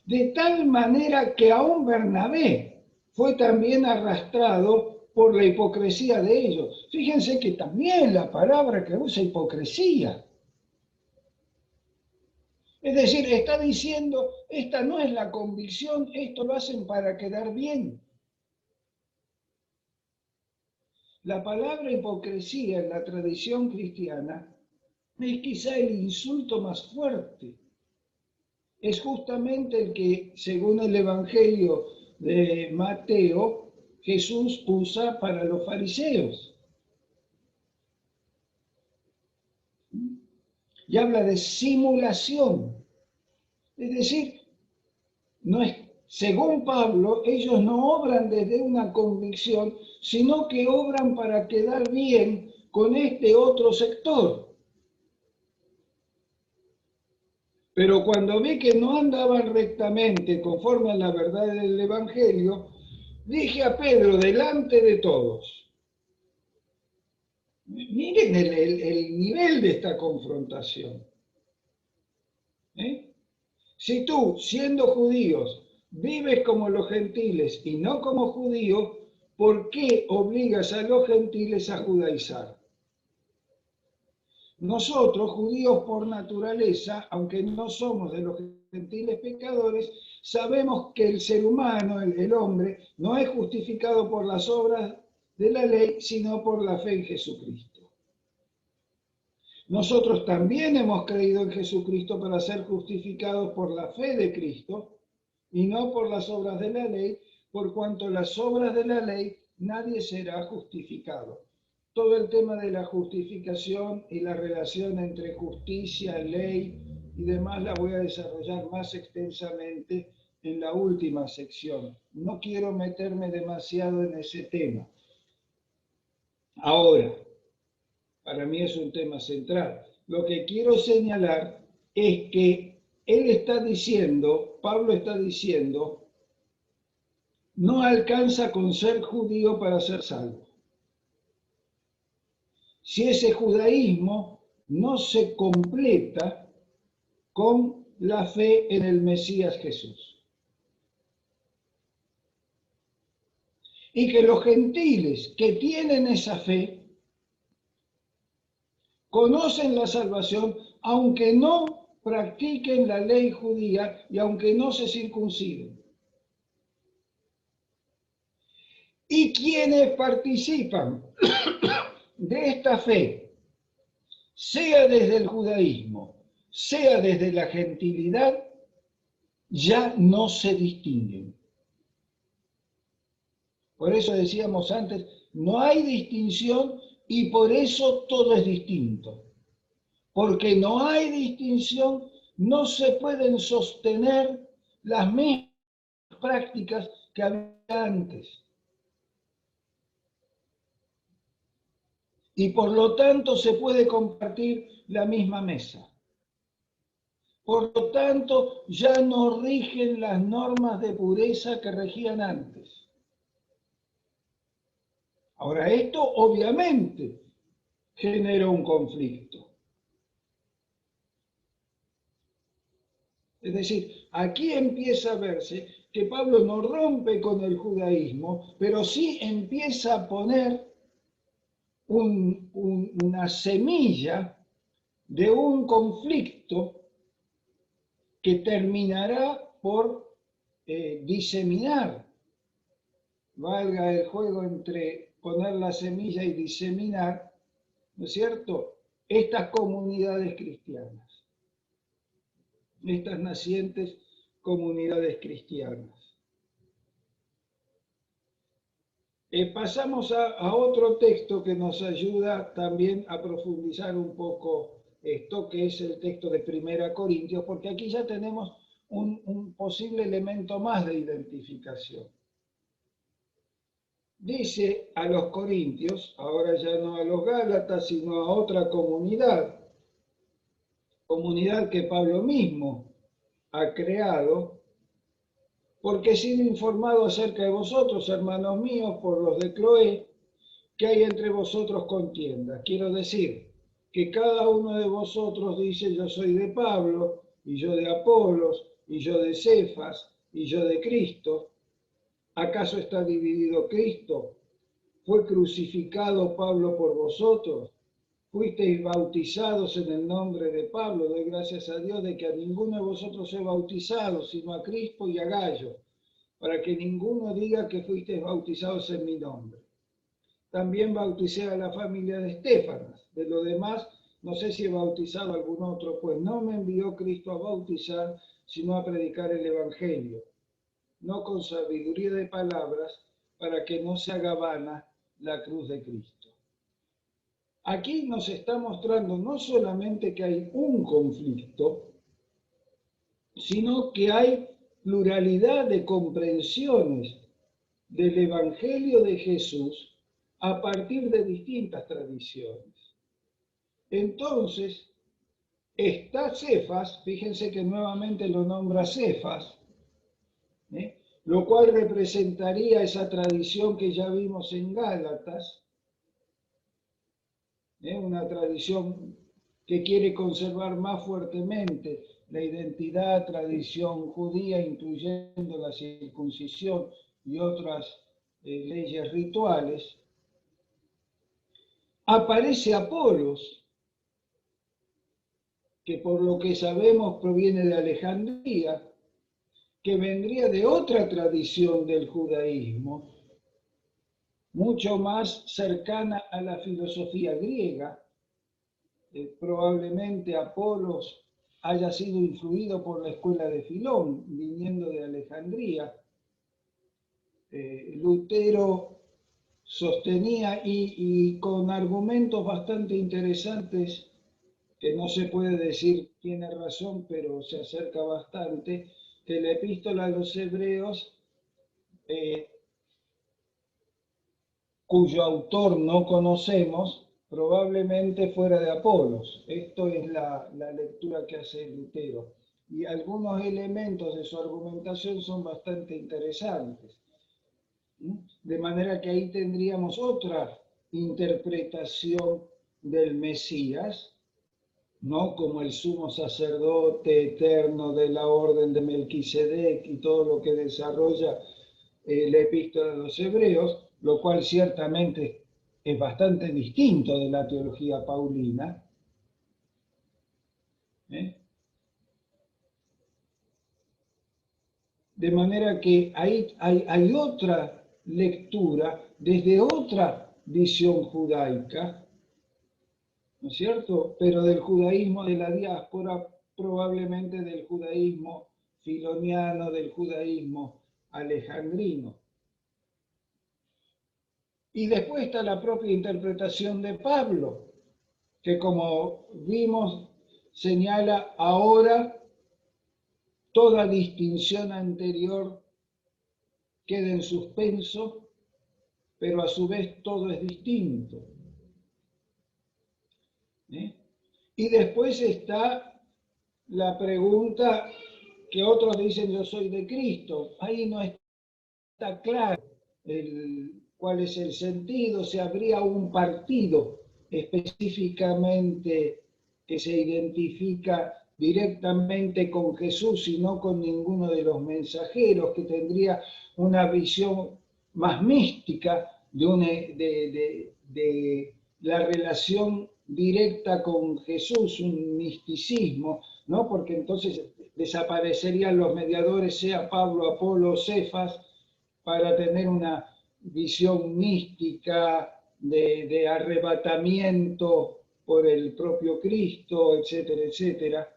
de tal manera que aún Bernabé fue también arrastrado por la hipocresía de ellos. Fíjense que también la palabra que usa hipocresía. Es decir, está diciendo, esta no es la convicción, esto lo hacen para quedar bien. La palabra hipocresía en la tradición cristiana es quizá el insulto más fuerte. Es justamente el que, según el Evangelio de Mateo, Jesús usa para los fariseos. Y habla de simulación. Es decir, no es, según Pablo, ellos no obran desde una convicción, sino que obran para quedar bien con este otro sector. Pero cuando vi que no andaban rectamente conforme a la verdad del Evangelio, dije a Pedro delante de todos. Miren el nivel de esta confrontación. Si tú, siendo judíos, vives como los gentiles y no como judíos, ¿por qué obligas a los gentiles a judaizar? Nosotros, judíos por naturaleza, aunque no somos de los gentiles pecadores, sabemos que el ser humano, el hombre, no es justificado por las obras de la ley, sino por la fe en Jesucristo. Nosotros también hemos creído en Jesucristo para ser justificados por la fe de Cristo y no por las obras de la ley, por cuanto las obras de la ley nadie será justificado. Todo el tema de la justificación y la relación entre justicia, ley y demás la voy a desarrollar más extensamente en la última sección. No quiero meterme demasiado en ese tema. Ahora, para mí es un tema central. Lo que quiero señalar es que él está diciendo, Pablo está diciendo, no alcanza con ser judío para ser salvo. Si ese judaísmo no se completa con la fe en el Mesías Jesús. Y que los gentiles que tienen esa fe conocen la salvación aunque no practiquen la ley judía y aunque no se circunciden. Y quienes participan de esta fe, sea desde el judaísmo, sea desde la gentilidad, ya no se distinguen. Por eso decíamos antes, no hay distinción y por eso todo es distinto. Porque no hay distinción, no se pueden sostener las mismas prácticas que había antes. Y por lo tanto se puede compartir la misma mesa. Por lo tanto, ya no rigen las normas de pureza que regían antes. Ahora, esto obviamente genera un conflicto. Es decir, aquí empieza a verse que Pablo no rompe con el judaísmo, pero sí empieza a poner una semilla de un conflicto que terminará por diseminar, valga el juego entre poner la semilla y diseminar, ¿no es cierto?, estas comunidades cristianas, estas nacientes comunidades cristianas. Pasamos a otro texto que nos ayuda también a profundizar un poco esto, que es el texto de 1 Corintios, porque aquí ya tenemos un posible elemento más de identificación. Dice a los corintios, ahora ya no a los gálatas, sino a otra comunidad que Pablo mismo ha creado, porque he sido informado acerca de vosotros, hermanos míos, por los de Cloé, que hay entre vosotros contienda. Quiero decir que cada uno de vosotros dice, yo soy de Pablo, y yo de Apolos, y yo de Cefas, y yo de Cristo. ¿Acaso está dividido Cristo? ¿Fue crucificado Pablo por vosotros? ¿Fuisteis bautizados en el nombre de Pablo? Doy gracias a Dios de que a ninguno de vosotros he bautizado, sino a Crispo y a Gallo, para que ninguno diga que fuisteis bautizados en mi nombre. También bauticé a la familia de Estéfanas. De lo demás, no sé si he bautizado a algún otro, pues no me envió Cristo a bautizar, sino a predicar el Evangelio, no con sabiduría de palabras, para que no se haga vana la cruz de Cristo. Aquí nos está mostrando no solamente que hay un conflicto, sino que hay pluralidad de comprensiones del Evangelio de Jesús a partir de distintas tradiciones. Entonces, está Cefas, fíjense que nuevamente lo nombra Cefas, lo cual representaría esa tradición que ya vimos en Gálatas, una tradición que quiere conservar más fuertemente la identidad, tradición judía, incluyendo la circuncisión y otras leyes rituales. Aparece Apolos, que por lo que sabemos proviene de Alejandría, que vendría de otra tradición del judaísmo, mucho más cercana a la filosofía griega. Probablemente Apolos haya sido influido por la escuela de Filón, viniendo de Alejandría. Lutero sostenía, y con argumentos bastante interesantes, que no se puede decir tiene razón, pero se acerca bastante, que la epístola a los hebreos, cuyo autor no conocemos, probablemente fuera de Apolos. Esto es la lectura que hace Lutero. Y algunos elementos de su argumentación son bastante interesantes. De manera que ahí tendríamos otra interpretación del Mesías, ¿no? Como el sumo sacerdote eterno de la orden de Melquisedec y todo lo que desarrolla la epístola de los hebreos, lo cual ciertamente es bastante distinto de la teología paulina. De manera que hay otra lectura desde otra visión judaica, ¿no es cierto? Pero del judaísmo de la diáspora, probablemente del judaísmo filoniano, del judaísmo alejandrino. Y después está la propia interpretación de Pablo, que como vimos señala ahora toda distinción anterior queda en suspenso, pero a su vez todo es distinto. Y después está la pregunta que otros dicen yo soy de Cristo. Ahí no está claro cuál es el sentido, si habría un partido específicamente que se identifica directamente con Jesús y no con ninguno de los mensajeros, que tendría una visión más mística de la relación directa con Jesús, un misticismo, ¿no? Porque entonces desaparecerían los mediadores, sea Pablo, Apolo, Cefas, para tener una visión mística de arrebatamiento por el propio Cristo, etcétera, etcétera.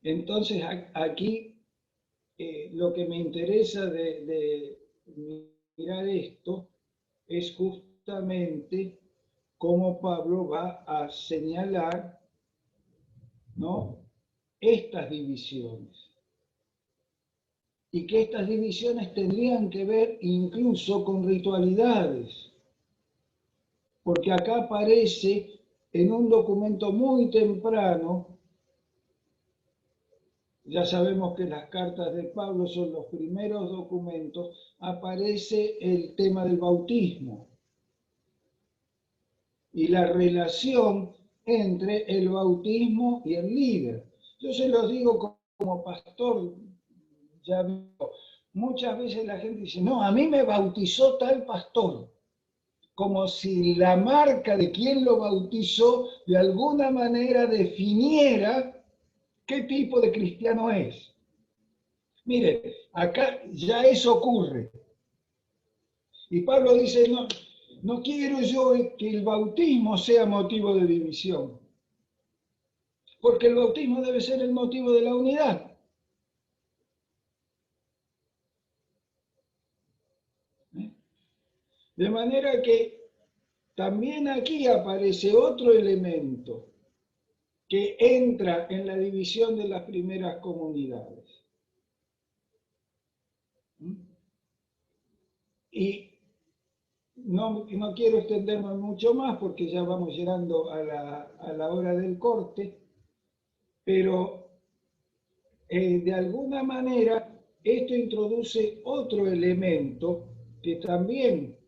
Entonces aquí lo que me interesa de mirar esto es justamente cómo Pablo va a señalar, ¿no?, estas divisiones. Y que estas divisiones tendrían que ver incluso con ritualidades, porque acá aparece en un documento muy temprano, ya sabemos que las cartas de Pablo son los primeros documentos, aparece el tema del bautismo y la relación entre el bautismo y el líder. Yo se los digo como pastor, ya veo, muchas veces la gente dice, no, a mí me bautizó tal pastor, como si la marca de quien lo bautizó de alguna manera definiera qué tipo de cristiano es. Mire, acá ya eso ocurre. Y Pablo dice, no, no quiero yo que el bautismo sea motivo de división, porque el bautismo debe ser el motivo de la unidad. De manera que también aquí aparece otro elemento que entra en la división de las primeras comunidades. Y no quiero extenderme mucho más porque ya vamos llegando a la hora del corte, pero de alguna manera esto introduce otro elemento que también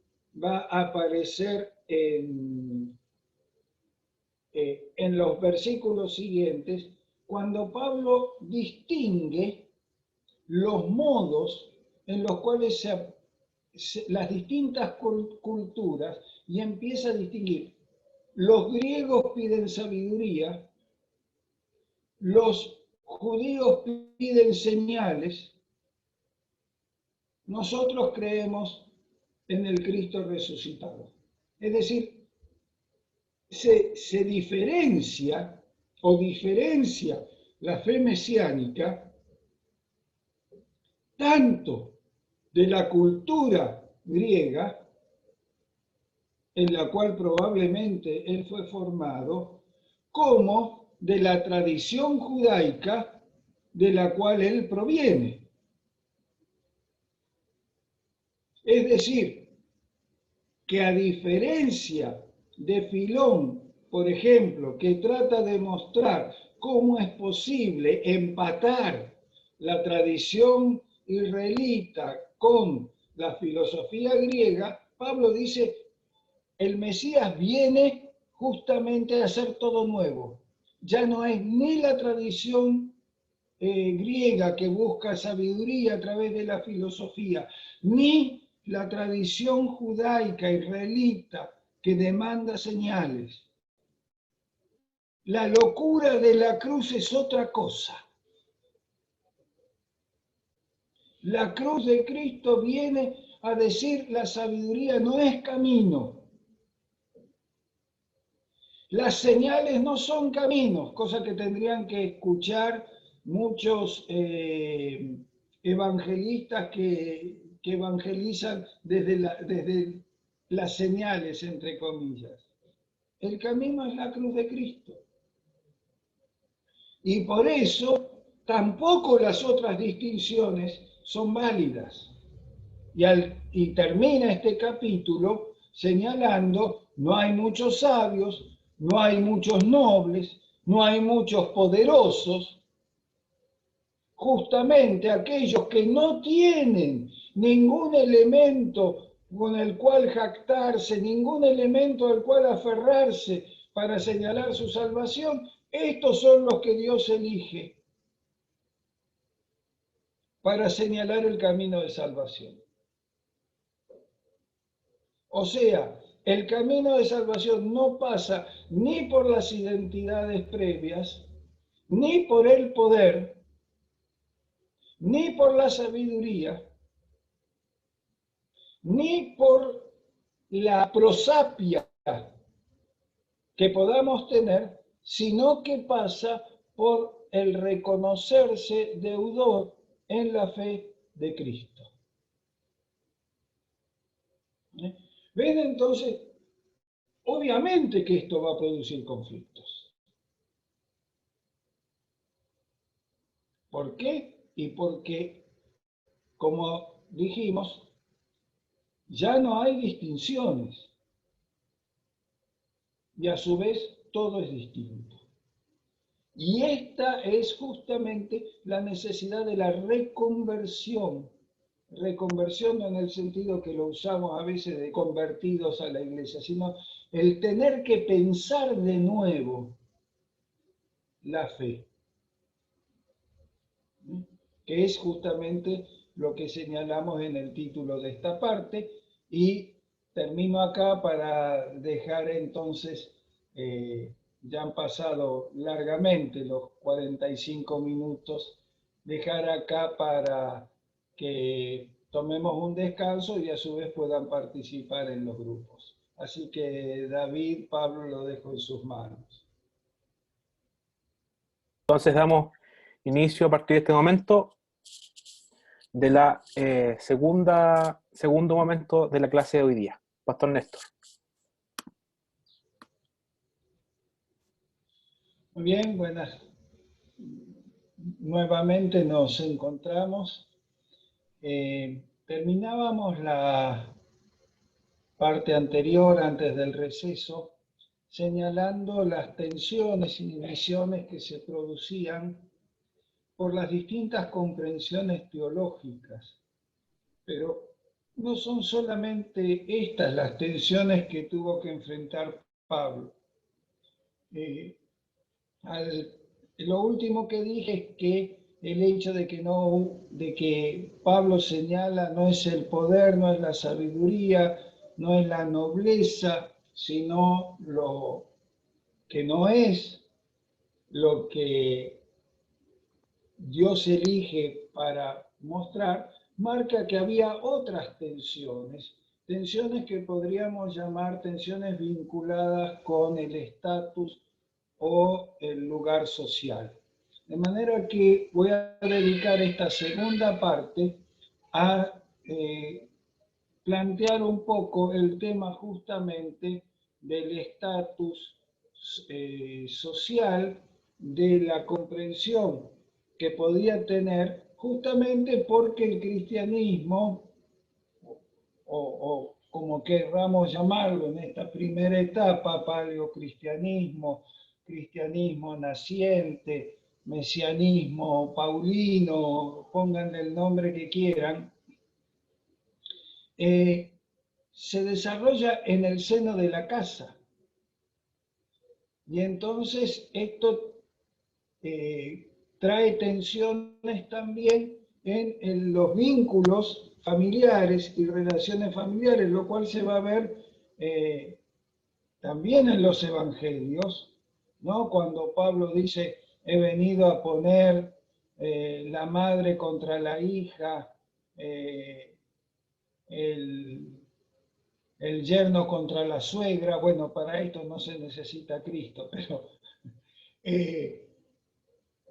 va a aparecer en los versículos siguientes, cuando Pablo distingue los modos en los cuales las distintas culturas, y empieza a distinguir. Los griegos piden sabiduría, los judíos piden señales, nosotros creemos en el Cristo resucitado. Es decir, se diferencia o diferencia la fe mesiánica tanto de la cultura griega, en la cual probablemente él fue formado, como de la tradición judaica de la cual él proviene. Es decir, que a diferencia de Filón, por ejemplo, que trata de mostrar cómo es posible empatar la tradición israelita con la filosofía griega, Pablo dice, el Mesías viene justamente a hacer todo nuevo. Ya no es ni la tradición griega que busca sabiduría a través de la filosofía, ni la tradición judaica israelita que demanda señales. La locura de la cruz es otra cosa. La cruz de Cristo viene a decir la sabiduría no es camino. Las señales no son caminos, cosa que tendrían que escuchar muchos evangelistas que evangelizan desde las señales, entre comillas. El camino es la cruz de Cristo. Y por eso tampoco las otras distinciones son válidas. Y termina este capítulo señalando, no hay muchos sabios, no hay muchos nobles, no hay muchos poderosos, justamente aquellos que no tienen ningún elemento con el cual jactarse, ningún elemento al cual aferrarse para señalar su salvación, estos son los que Dios elige para señalar el camino de salvación. O sea, el camino de salvación no pasa ni por las identidades previas, ni por el poder, ni por la sabiduría, ni por la prosapia que podamos tener, sino que pasa por el reconocerse deudor en la fe de Cristo. ¿Ven entonces? Obviamente que esto va a producir conflictos. ¿Por qué? Y porque, como dijimos, ya no hay distinciones. Y a su vez todo es distinto. Y esta es justamente la necesidad de la reconversión. Reconversión no en el sentido que lo usamos a veces de convertidos a la iglesia, sino el tener que pensar de nuevo la fe, que es justamente lo que señalamos en el título de esta parte. Y termino acá para dejar entonces, ya han pasado largamente los 45 minutos, dejar acá para que tomemos un descanso y a su vez puedan participar en los grupos. Así que David, Pablo, lo dejo en sus manos. Entonces damos inicio a partir de este momento de la segundo momento de la clase de hoy día. Pastor Néstor. Muy bien, buenas. Nuevamente nos encontramos. Terminábamos la parte anterior, antes del receso, señalando las tensiones y divisiones que se producían por las distintas comprensiones teológicas. Pero no son solamente estas las tensiones que tuvo que enfrentar Pablo. Lo último que dije es que el hecho de que Pablo señala no es el poder, no es la sabiduría, no es la nobleza, sino lo que no es lo que Dios elige para mostrar, marca que había otras tensiones, tensiones que podríamos llamar tensiones vinculadas con el estatus o el lugar social. De manera que voy a dedicar esta segunda parte a plantear un poco el tema justamente del estatus social, de la comprensión que podía tener, justamente porque el cristianismo, o como querramos llamarlo en esta primera etapa, paleocristianismo, cristianismo naciente, mesianismo paulino, pónganle el nombre que quieran, se desarrolla en el seno de la casa. Y entonces esto trae tensiones también en los vínculos familiares y relaciones familiares, lo cual se va a ver también en los evangelios, ¿no? Cuando Pablo dice, he venido a poner la madre contra la hija, el yerno contra la suegra. Bueno, para esto no se necesita Cristo, pero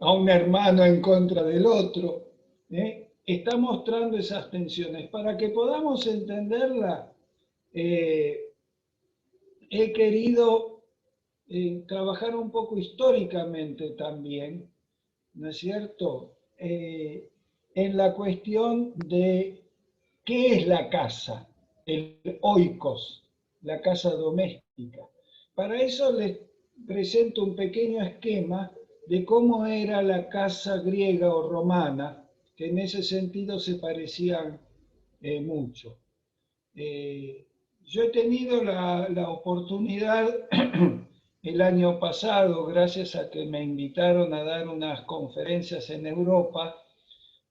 a un hermano en contra del otro, está mostrando esas tensiones. Para que podamos entenderla, he querido trabajar un poco históricamente también, ¿no es cierto? En la cuestión de qué es la casa, el oikos, la casa doméstica. Para eso les presento un pequeño esquema de cómo era la casa griega o romana, que en ese sentido se parecían mucho. Yo he tenido la oportunidad el año pasado, gracias a que me invitaron a dar unas conferencias en Europa,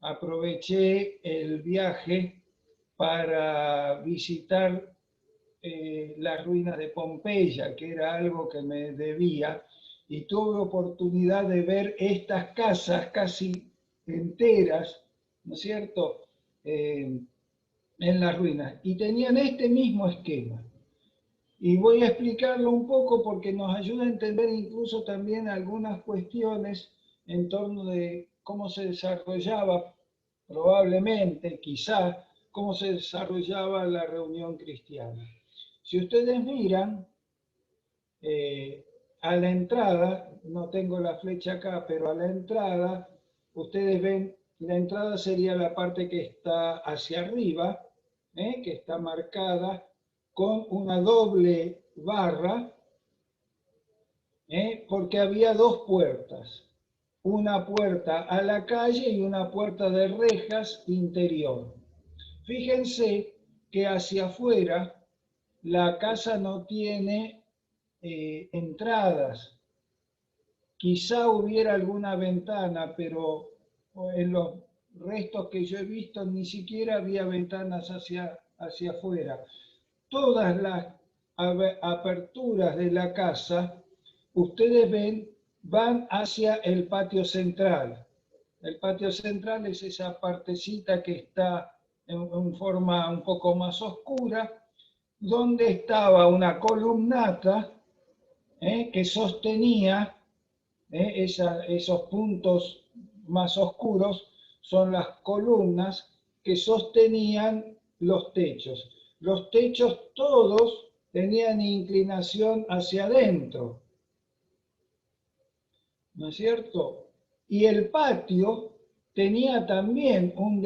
aproveché el viaje para visitar las ruinas de Pompeya, que era algo que me debía, y tuve oportunidad de ver estas casas casi enteras, ¿no es cierto?, en las ruinas, y tenían este mismo esquema. Y voy a explicarlo un poco porque nos ayuda a entender incluso también algunas cuestiones en torno de cómo se desarrollaba, probablemente, quizá, cómo se desarrollaba la reunión cristiana. Si ustedes miran a la entrada, no tengo la flecha acá, pero a la entrada, ustedes ven, la entrada sería la parte que está hacia arriba, que está marcada con una doble barra, porque había dos puertas, una puerta a la calle y una puerta de rejas interior. Fíjense que hacia afuera la casa no tiene entradas. Quizá hubiera alguna ventana, pero en los restos que yo he visto ni siquiera había ventanas hacia afuera. Todas las aperturas de la casa, ustedes ven, van hacia el patio central. El patio central es esa partecita que está en forma un poco más oscura, donde estaba una columnata que sostenía esos puntos más oscuros, son las columnas que sostenían los techos. Los techos todos tenían inclinación hacia adentro, ¿no es cierto? Y el patio tenía también un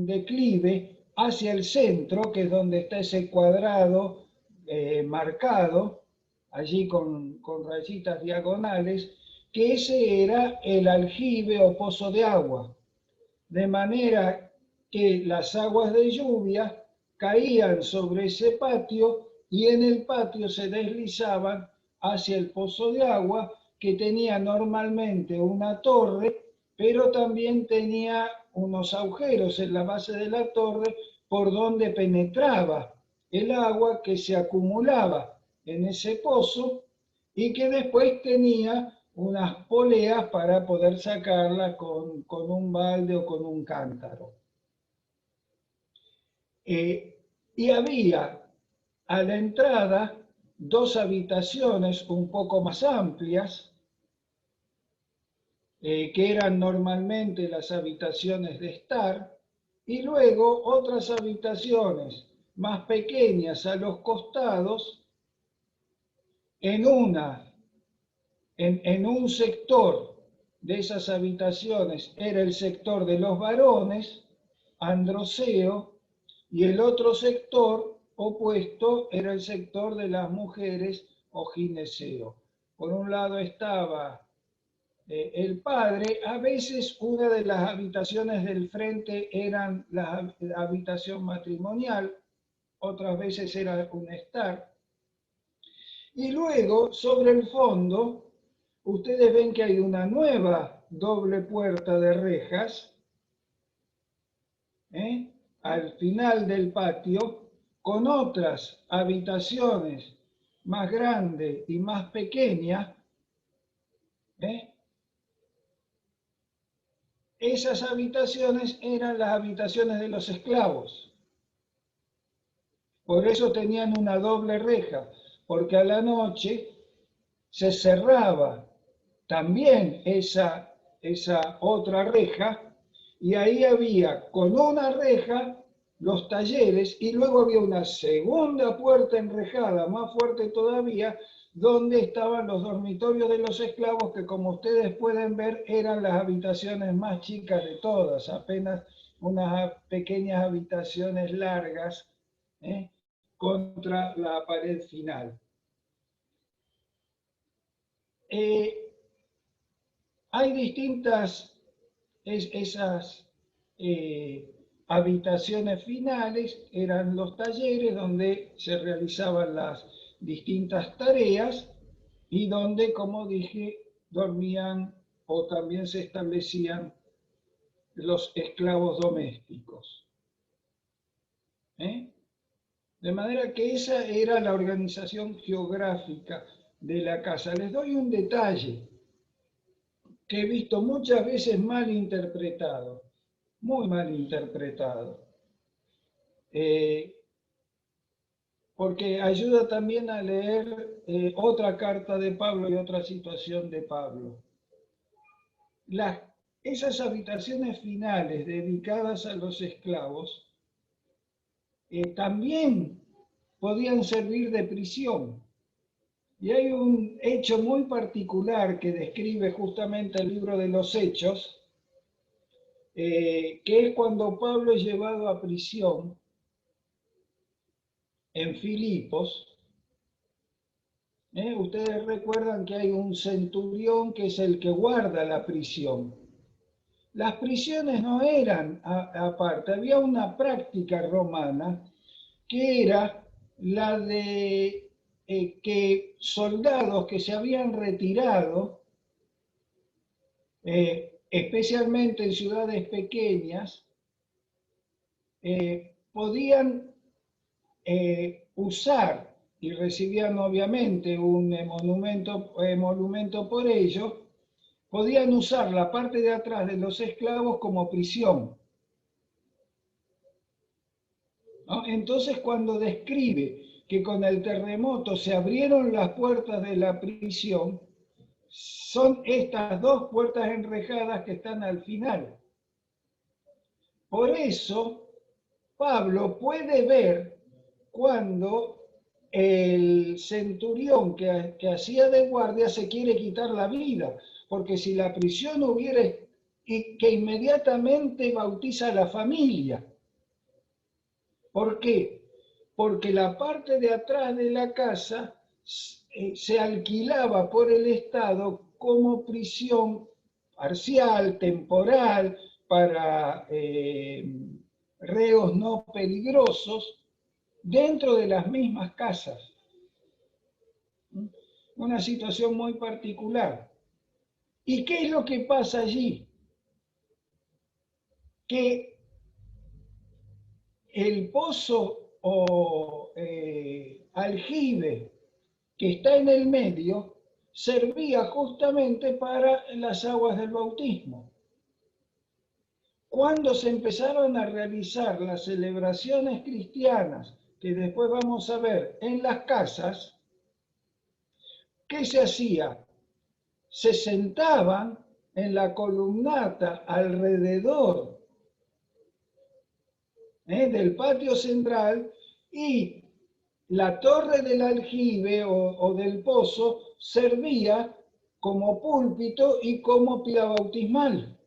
declive hacia el centro, que es donde está ese cuadrado marcado, allí con rayitas diagonales, que ese era el aljibe o pozo de agua, de manera que las aguas de lluvia caían sobre ese patio y en el patio se deslizaban hacia el pozo de agua, que tenía normalmente una torre, pero también tenía unos agujeros en la base de la torre por donde penetraba el agua que se acumulaba en ese pozo y que después tenía unas poleas para poder sacarla con un balde o con un cántaro. Y había a la entrada dos habitaciones un poco más amplias, que eran normalmente las habitaciones de estar, y luego otras habitaciones más pequeñas a los costados. En un sector de esas habitaciones era el sector de los varones, androceo, y el otro sector opuesto era el sector de las mujeres, o gineceo. Por un lado estaba el padre. A veces una de las habitaciones del frente eran la habitación matrimonial, otras veces era un estar. Y luego, sobre el fondo, ustedes ven que hay una nueva doble puerta de rejas, al final del patio, con otras habitaciones más grandes y más pequeñas. Esas habitaciones eran las habitaciones de los esclavos. Por eso tenían una doble reja, porque a la noche se cerraba también esa otra reja, y ahí había con una reja los talleres, y luego había una segunda puerta enrejada, más fuerte todavía, donde estaban los dormitorios de los esclavos, que como ustedes pueden ver eran las habitaciones más chicas de todas, apenas unas pequeñas habitaciones largas, contra la pared final. Hay distintas esas habitaciones finales, eran los talleres donde se realizaban las distintas tareas y donde, como dije, dormían o también se establecían los esclavos domésticos. De manera que esa era la organización geográfica de la casa. Les doy un detalle que he visto muchas veces mal interpretado, muy mal interpretado, porque ayuda también a leer otra carta de Pablo y otra situación de Pablo. Esas habitaciones finales dedicadas a los esclavos también podían servir de prisión. Y hay un hecho muy particular que describe justamente el libro de los Hechos, que es cuando Pablo es llevado a prisión en Filipos. Ustedes recuerdan que hay un centurión que es el que guarda la prisión. Las prisiones no eran aparte, había una práctica romana que era la de que soldados que se habían retirado, especialmente en ciudades pequeñas, podían usar, y recibían obviamente un emolumento por ello, podían usar la parte de atrás de los esclavos como prisión. ¿No? Entonces, cuando describe que con el terremoto se abrieron las puertas de la prisión, son estas dos puertas enrejadas que están al final. Por eso, Pablo puede ver cuando el centurión que hacía de guardia se quiere quitar la vida, porque si la prisión hubiera, y que inmediatamente bautiza a la familia. ¿Por qué? Porque la parte de atrás de la casa se alquilaba por el Estado como prisión parcial, temporal, para reos no peligrosos dentro de las mismas casas. Una situación muy particular. ¿Y qué es lo que pasa allí? Que el pozo o aljibe que está en el medio servía justamente para las aguas del bautismo. Cuando se empezaron a realizar las celebraciones cristianas, que después vamos a ver en las casas, ¿qué se hacía? Se sentaban en la columnata alrededor del patio central y la torre del aljibe o del pozo servía como púlpito y como pila bautismal.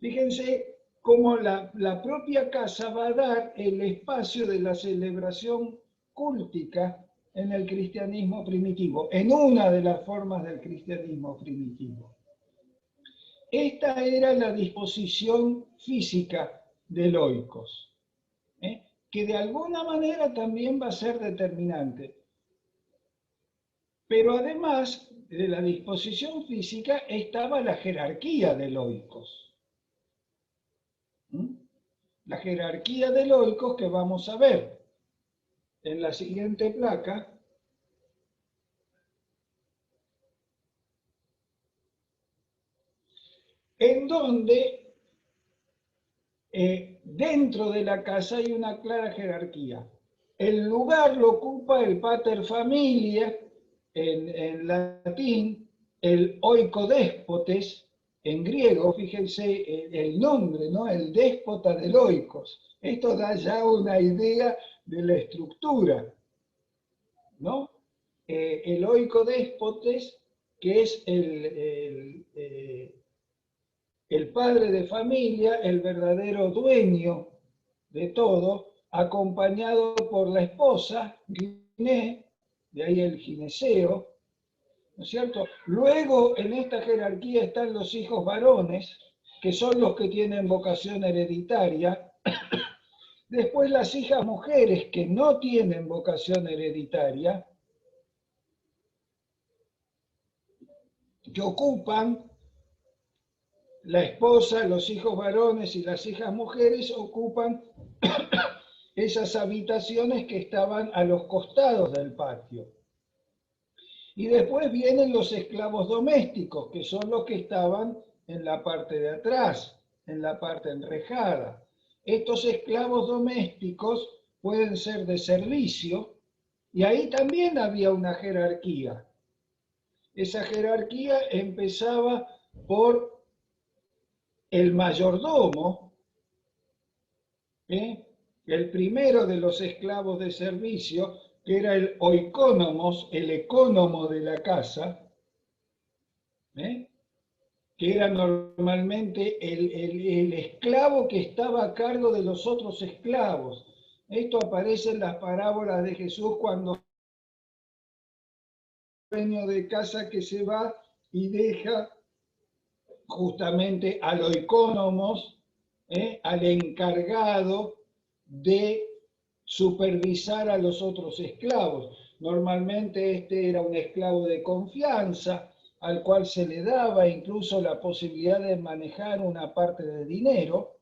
Fíjense cómo la propia casa va a dar el espacio de la celebración cúltica en el cristianismo primitivo, en una de las formas del cristianismo primitivo. Esta era la disposición física del oikos, que de alguna manera también va a ser determinante. Pero además de la disposición física estaba la jerarquía del oikos. La jerarquía del oikos que vamos a ver en la siguiente placa, en donde dentro de la casa hay una clara jerarquía. El lugar lo ocupa el pater familia, en latín, el oikodéspotes, en griego, fíjense el nombre, ¿no? El déspota del oikos. Esto da ya una idea de la estructura, ¿no? El oikodéspotes, que es el padre de familia, el verdadero dueño de todo, acompañado por la esposa, Giné, de ahí el gineceo, ¿no es cierto? Luego en esta jerarquía están los hijos varones, que son los que tienen vocación hereditaria. Después las hijas mujeres que no tienen vocación hereditaria, que ocupan la esposa, los hijos varones y las hijas mujeres ocupan esas habitaciones que estaban a los costados del patio. Y después vienen los esclavos domésticos, que son los que estaban en la parte de atrás, en la parte enrejada. Estos esclavos domésticos pueden ser de servicio, y ahí también había una jerarquía. Esa jerarquía empezaba por el mayordomo, el primero de los esclavos de servicio, que era el oikónomos, el ecónomo de la casa, que era normalmente el esclavo que estaba a cargo de los otros esclavos. Esto aparece en las parábolas de Jesús cuando el dueño de casa que se va y deja justamente al oikónomos, al encargado de supervisar a los otros esclavos. Normalmente este era un esclavo de confianza, al cual se le daba incluso la posibilidad de manejar una parte de dinero,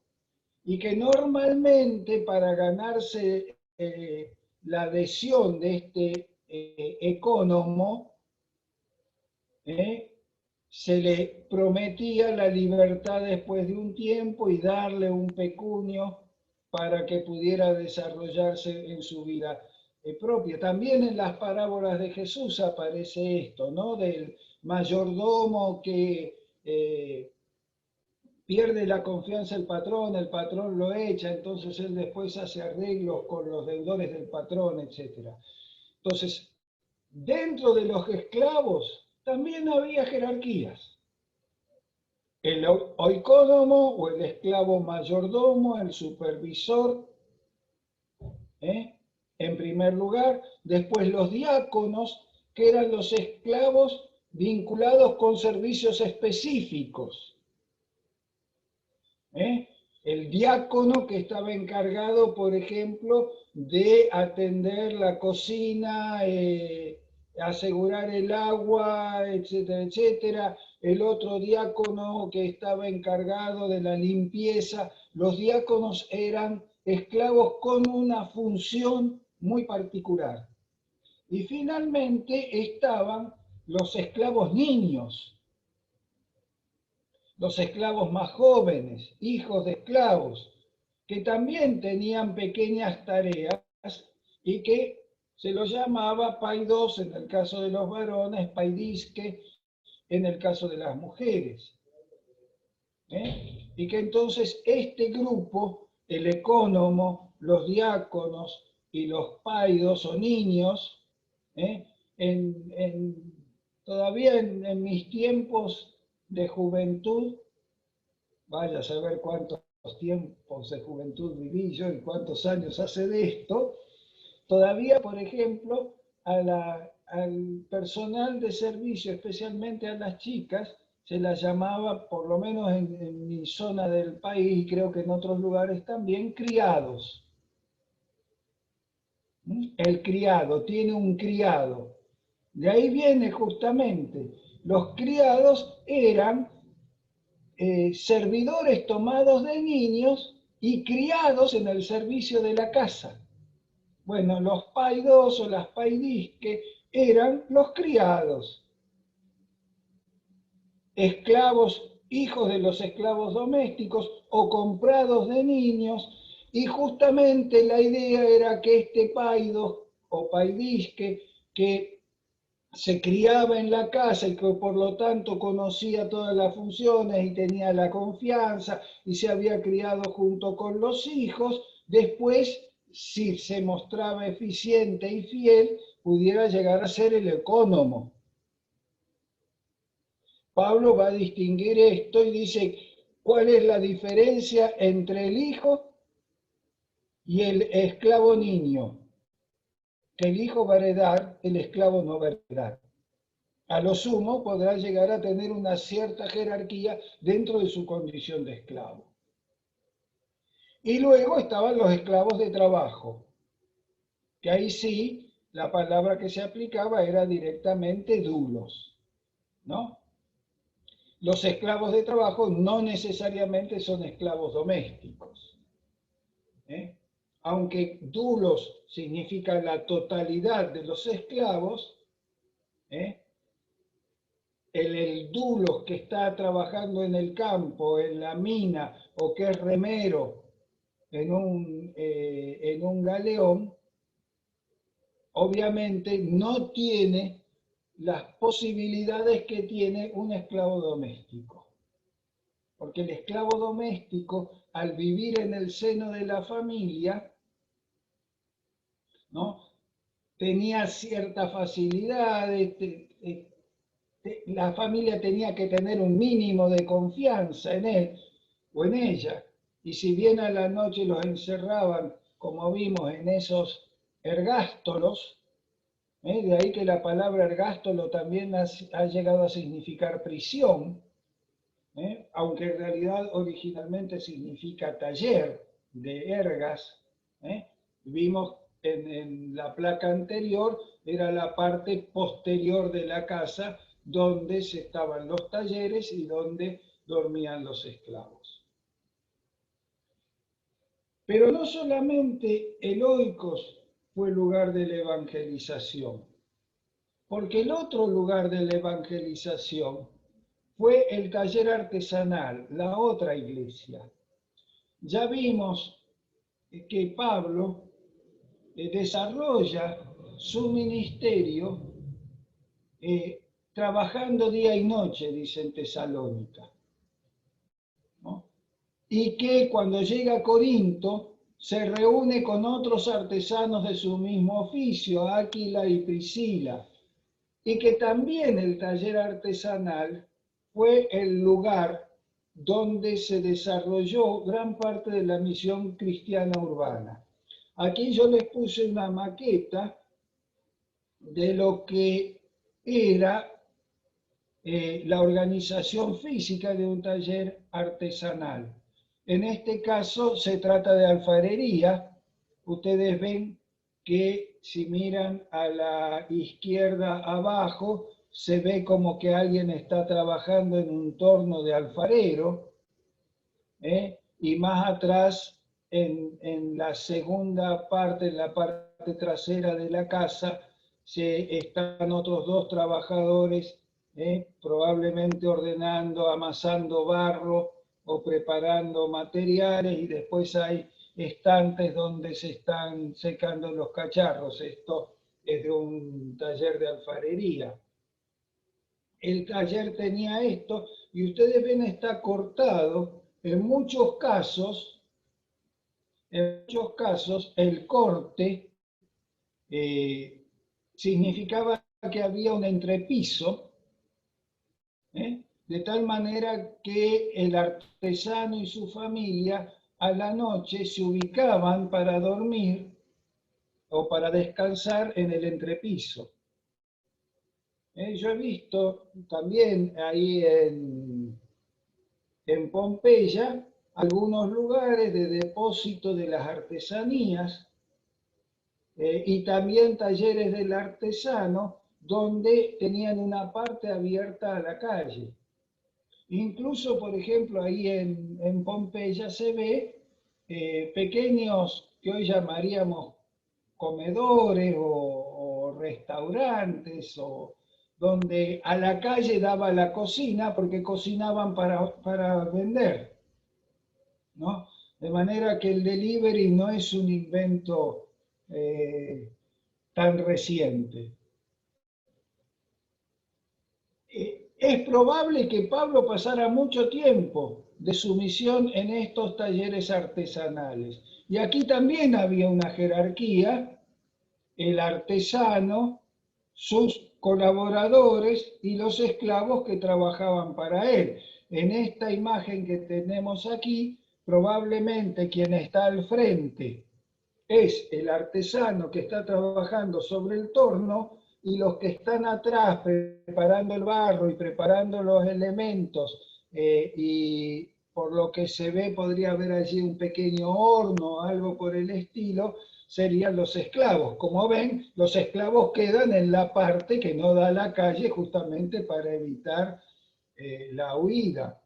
y que normalmente para ganarse la adhesión de este ecónomo, se le prometía la libertad después de un tiempo y darle un pecunio para que pudiera desarrollarse en su vida propia. También en las parábolas de Jesús aparece esto, ¿no? Del mayordomo que pierde la confianza del patrón, el patrón lo echa, entonces él después hace arreglos con los deudores del patrón, etc. Entonces, dentro de los esclavos también había jerarquías. El oikónomo o el esclavo mayordomo, el supervisor, en primer lugar. Después los diáconos, que eran los esclavos vinculados con servicios específicos. El diácono que estaba encargado, por ejemplo, de atender la cocina, asegurar el agua, etcétera, etcétera. El otro diácono que estaba encargado de la limpieza. Los diáconos eran esclavos con una función muy particular. Y finalmente estaban los esclavos niños, los esclavos más jóvenes, hijos de esclavos, que también tenían pequeñas tareas y que se los llamaba paidos en el caso de los varones, paidisque en el caso de las mujeres. Y que entonces este grupo, el ecónomo, los diáconos y los paidos o niños, todavía en mis tiempos de juventud, vaya a saber cuántos tiempos de juventud viví yo y cuántos años hace de esto, todavía, por ejemplo, al personal de servicio, especialmente a las chicas, se las llamaba, por lo menos en mi zona del país y creo que en otros lugares también, criados. El criado, tiene un criado. De ahí viene justamente, los criados eran servidores tomados de niños y criados en el servicio de la casa. Bueno, los paidos o las paidisque eran los criados, esclavos, hijos de los esclavos domésticos o comprados de niños, y justamente la idea era que este paido o paidisque que se criaba en la casa y que por lo tanto conocía todas las funciones y tenía la confianza y se había criado junto con los hijos, después, si se mostraba eficiente y fiel, pudiera llegar a ser el ecónomo. Pablo va a distinguir esto y dice, ¿cuál es la diferencia entre el hijo y el esclavo niño? Que el hijo va a heredar, el esclavo no va a heredar. A lo sumo podrá llegar a tener una cierta jerarquía dentro de su condición de esclavo. Y luego estaban los esclavos de trabajo, que ahí sí la palabra que se aplicaba era directamente dulos, ¿no? Los esclavos de trabajo no necesariamente son esclavos domésticos. Aunque dulos significa la totalidad de los esclavos, el dulo que está trabajando en el campo, en la mina, o que es remero en un galeón, obviamente no tiene las posibilidades que tiene un esclavo doméstico. Porque el esclavo doméstico, al vivir en el seno de la familia, ¿no?, tenía ciertas facilidades, la familia tenía que tener un mínimo de confianza en él o en ella. Y si bien a la noche los encerraban, como vimos en esos ergástolos, de ahí que la palabra ergástolo también ha llegado a significar prisión, aunque en realidad originalmente significa taller de ergas. Vimos en la placa anterior, era la parte posterior de la casa donde estaban los talleres y donde dormían los esclavos. Pero no solamente el oikos fue el lugar de la evangelización, porque el otro lugar de la evangelización fue el taller artesanal, la otra iglesia. Ya vimos que Pablo desarrolla su ministerio trabajando día y noche, dice en Tesalónica, ¿no? Y que cuando llega a Corinto se reúne con otros artesanos de su mismo oficio, Áquila y Priscila, y que también el taller artesanal fue el lugar donde se desarrolló gran parte de la misión cristiana urbana. Aquí yo les puse una maqueta de lo que era la organización física de un taller artesanal. En este caso se trata de alfarería. Ustedes ven que si miran a la izquierda abajo, se ve como que alguien está trabajando en un torno de alfarero, y más atrás, en la segunda parte, en la parte trasera de la casa, están otros dos trabajadores, probablemente ordenando, amasando barro o preparando materiales, y después hay estantes donde se están secando los cacharros. Esto es de un taller de alfarería. El taller tenía esto, y ustedes ven, está cortado. En muchos casos, el corte significaba que había un entrepiso, de tal manera que el artesano y su familia a la noche se ubicaban para dormir o para descansar en el entrepiso. Yo he visto también ahí en Pompeya algunos lugares de depósito de las artesanías, y también talleres del artesano donde tenían una parte abierta a la calle. Incluso, por ejemplo, ahí en Pompeya se ve pequeños, que hoy llamaríamos comedores o restaurantes, o donde a la calle daba la cocina porque cocinaban para vender, ¿no? De manera que el delivery no es un invento tan reciente. Es probable que Pablo pasara mucho tiempo de su misión en estos talleres artesanales. Y aquí también había una jerarquía: el artesano, sus colaboradores y los esclavos que trabajaban para él. En esta imagen que tenemos aquí, probablemente quien está al frente es el artesano que está trabajando sobre el torno, y los que están atrás preparando el barro y preparando los elementos, y por lo que se ve podría haber allí un pequeño horno o algo por el estilo, serían los esclavos. Como ven, los esclavos quedan en la parte que no da a la calle, justamente para evitar la huida.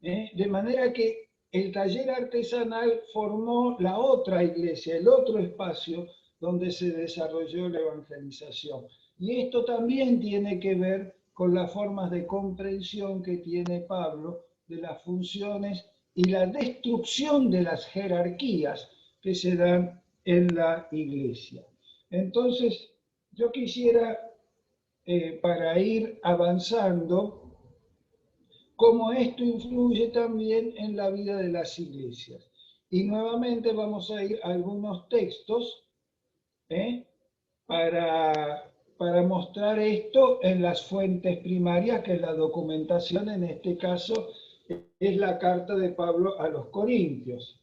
De manera que el taller artesanal formó la otra iglesia, el otro espacio donde se desarrolló la evangelización. Y esto también tiene que ver con las formas de comprensión que tiene Pablo de las funciones y la destrucción de las jerarquías que se dan en la iglesia. Entonces, yo quisiera, para ir avanzando, cómo esto influye también en la vida de las iglesias. Y nuevamente vamos a ir a algunos textos, para mostrar esto en las fuentes primarias, que es la documentación. En este caso es la carta de Pablo a los Corintios.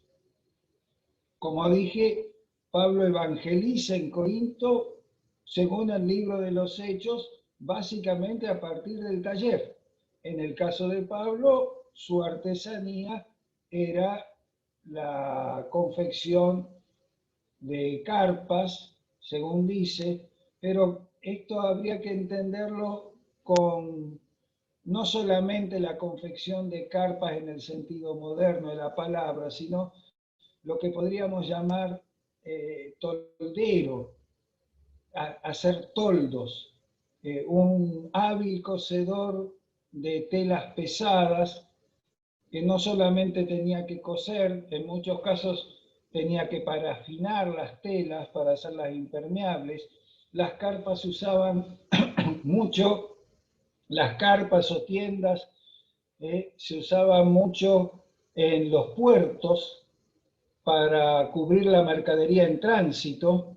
Como dije, Pablo evangeliza en Corinto, según el libro de los Hechos, básicamente a partir del taller. En el caso de Pablo, su artesanía era la confección de carpas, según dice, pero esto habría que entenderlo con no solamente la confección de carpas en el sentido moderno de la palabra, sino lo que podríamos llamar toldero, hacer toldos, un hábil cosedor de telas pesadas, que no solamente tenía que coser, en muchos casos tenía que parafinar las telas para hacerlas impermeables. Las carpas usaban mucho, las carpas o tiendas se usaban mucho en los puertos para cubrir la mercadería en tránsito,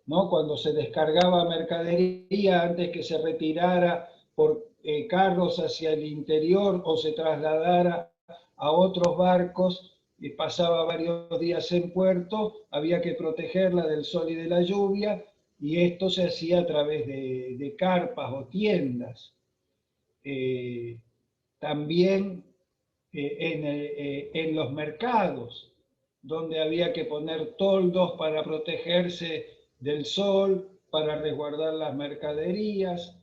¿no? Cuando se descargaba mercadería antes que se retirara por carros hacia el interior o se trasladara a otros barcos, y pasaba varios días en puerto, había que protegerla del sol y de la lluvia, y esto se hacía a través de carpas o tiendas. también en los mercados, donde había que poner toldos para protegerse del sol, para resguardar las mercaderías.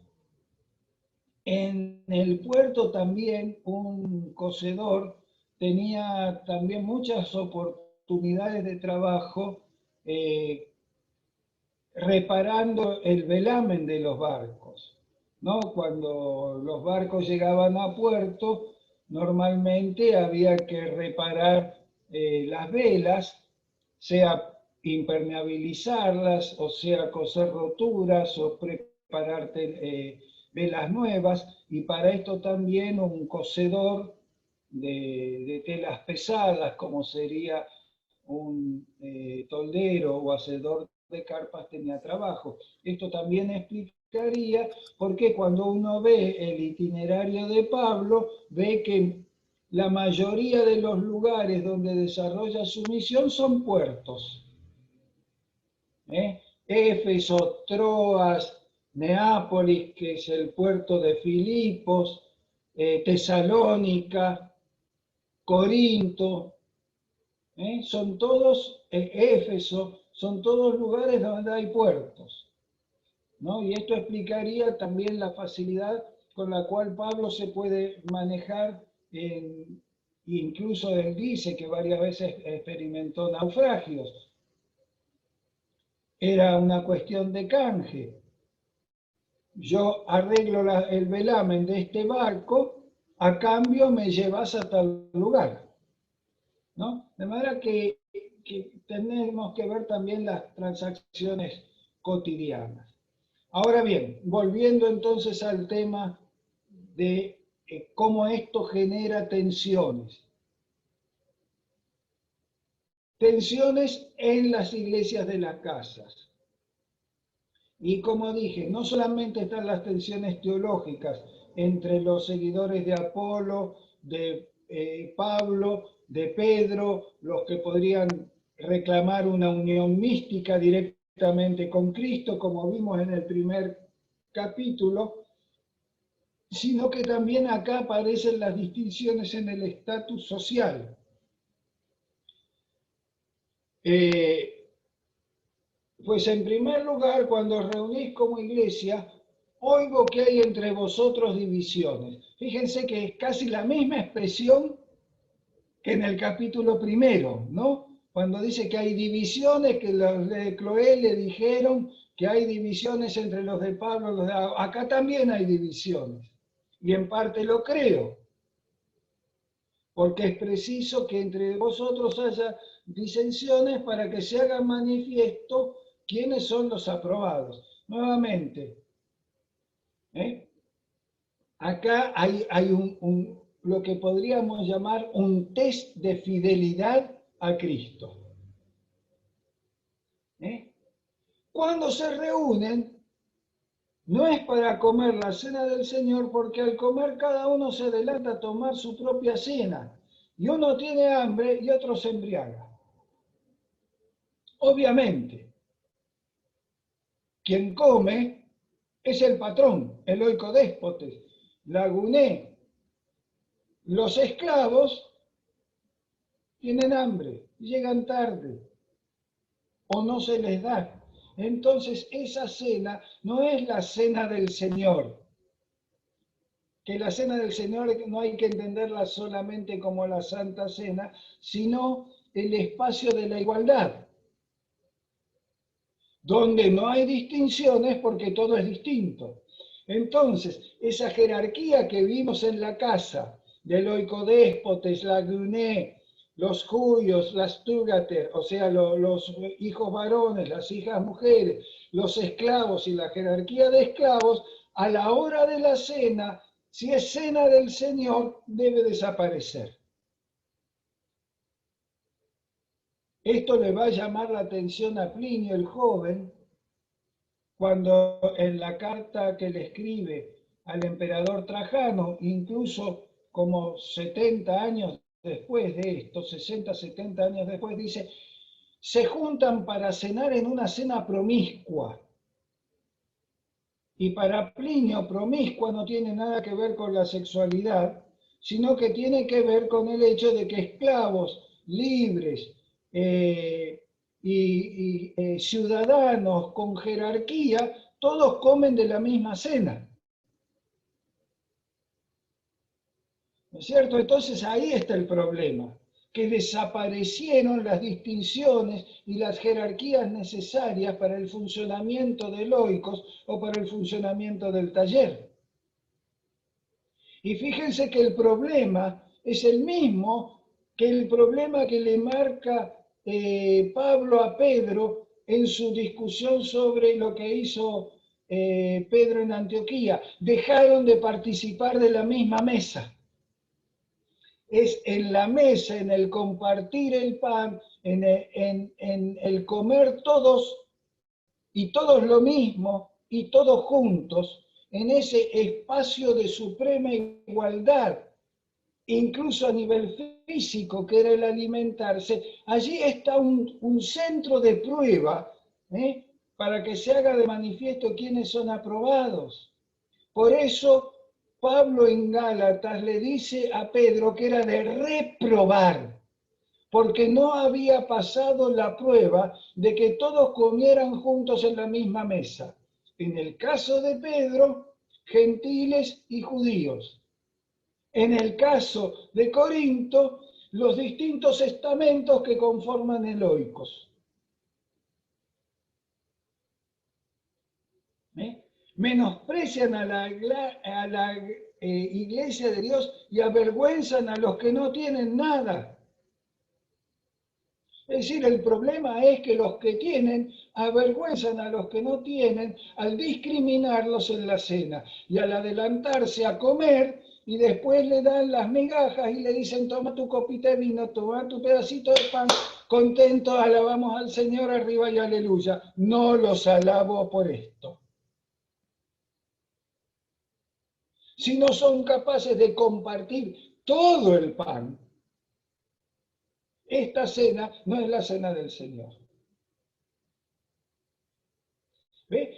En el puerto también un cocedor tenía también muchas oportunidades de trabajo reparando el velamen de los barcos, ¿no? Cuando los barcos llegaban a puerto, normalmente había que reparar las velas, sea impermeabilizarlas, o sea coser roturas, o prepararte velas nuevas, y para esto también un cocedor de telas pesadas, como sería un toldero o hacedor de carpas, tenía trabajo. Esto también explicaría por qué cuando uno ve el itinerario de Pablo, ve que la mayoría de los lugares donde desarrolla su misión son puertos. Éfeso, Troas, Neápolis, que es el puerto de Filipos, Tesalónica, Corinto, son todos, Éfeso, son todos lugares donde hay puertos, ¿no? Y esto explicaría también la facilidad con la cual Pablo se puede manejar, incluso él dice que varias veces experimentó naufragios. Era una cuestión de canje. Yo arreglo el velamen de este barco, a cambio me llevas a tal lugar, ¿no? De manera que tenemos que ver también las transacciones cotidianas. Ahora bien, volviendo entonces al tema de cómo esto genera tensiones. Tensiones en las iglesias de las casas. Y como dije, no solamente están las tensiones teológicas entre los seguidores de Apolo, de Pablo, de Pedro, los que podrían reclamar una unión mística directamente con Cristo, como vimos en el primer capítulo, sino que también acá aparecen las distinciones en el estatus social. Pues en primer lugar, cuando os reunís como iglesia, oigo que hay entre vosotros divisiones. Fíjense que es casi la misma expresión que en el capítulo primero, ¿no? Cuando dice que hay divisiones, que los de Cloé le dijeron que hay divisiones entre los de Pablo, los de... Acá también hay divisiones. Y en parte lo creo, porque es preciso que entre vosotros haya disensiones para que se haga manifiesto quiénes son los aprobados. Nuevamente, acá hay lo que podríamos llamar un test de fidelidad a Cristo. Cuando se reúnen, no es para comer la cena del Señor, porque al comer cada uno se delata a tomar su propia cena. Y uno tiene hambre y otro se embriaga. Obviamente, quien come es el patrón, el oicodéspotes, la guné. Los esclavos tienen hambre, llegan tarde o no se les da. Entonces esa cena no es la cena del Señor. Que la cena del Señor no hay que entenderla solamente como la Santa Cena, sino el espacio de la igualdad, donde no hay distinciones porque todo es distinto. Entonces, esa jerarquía que vimos en la casa del oicodéspotes, la guné, los julios, las túgater, o sea, los hijos varones, las hijas mujeres, los esclavos y la jerarquía de esclavos, a la hora de la cena, si es cena del Señor, debe desaparecer. Esto le va a llamar la atención a Plinio el joven, cuando en la carta que le escribe al emperador Trajano, incluso como 70 años después de esto, 60, 70 años después, dice, se juntan para cenar en una cena promiscua. Y para Plinio, promiscua no tiene nada que ver con la sexualidad, sino que tiene que ver con el hecho de que esclavos, libres ciudadanos con jerarquía, todos comen de la misma cena. ¿No es cierto? Entonces ahí está el problema, que desaparecieron las distinciones y las jerarquías necesarias para el funcionamiento del oikos o para el funcionamiento del taller. Y fíjense que el problema es el mismo que el problema que le marca Pablo a Pedro en su discusión sobre lo que hizo Pedro en Antioquía. Dejaron de participar de la misma mesa. Es en la mesa, en el compartir el pan, en el comer todos y todos lo mismo y todos juntos, en ese espacio de suprema igualdad, incluso a nivel físico, que era el alimentarse, allí está un centro de prueba para que se haga de manifiesto quiénes son aprobados. Por eso Pablo en Gálatas le dice a Pedro que era de reprobar, porque no había pasado la prueba de que todos comieran juntos en la misma mesa. En el caso de Pedro, gentiles y judíos. En el caso de Corinto, los distintos estamentos que conforman el oikos. Menosprecian a la iglesia de Dios y avergüenzan a los que no tienen nada. Es decir, el problema es que los que tienen avergüenzan a los que no tienen al discriminarlos en la cena y al adelantarse a comer y después le dan las migajas y le dicen toma tu copita de vino, toma tu pedacito de pan, contentos, alabamos al Señor arriba y aleluya. No los alabo por esto. Si no son capaces de compartir todo el pan, esta cena no es la cena del Señor. ¿Ve?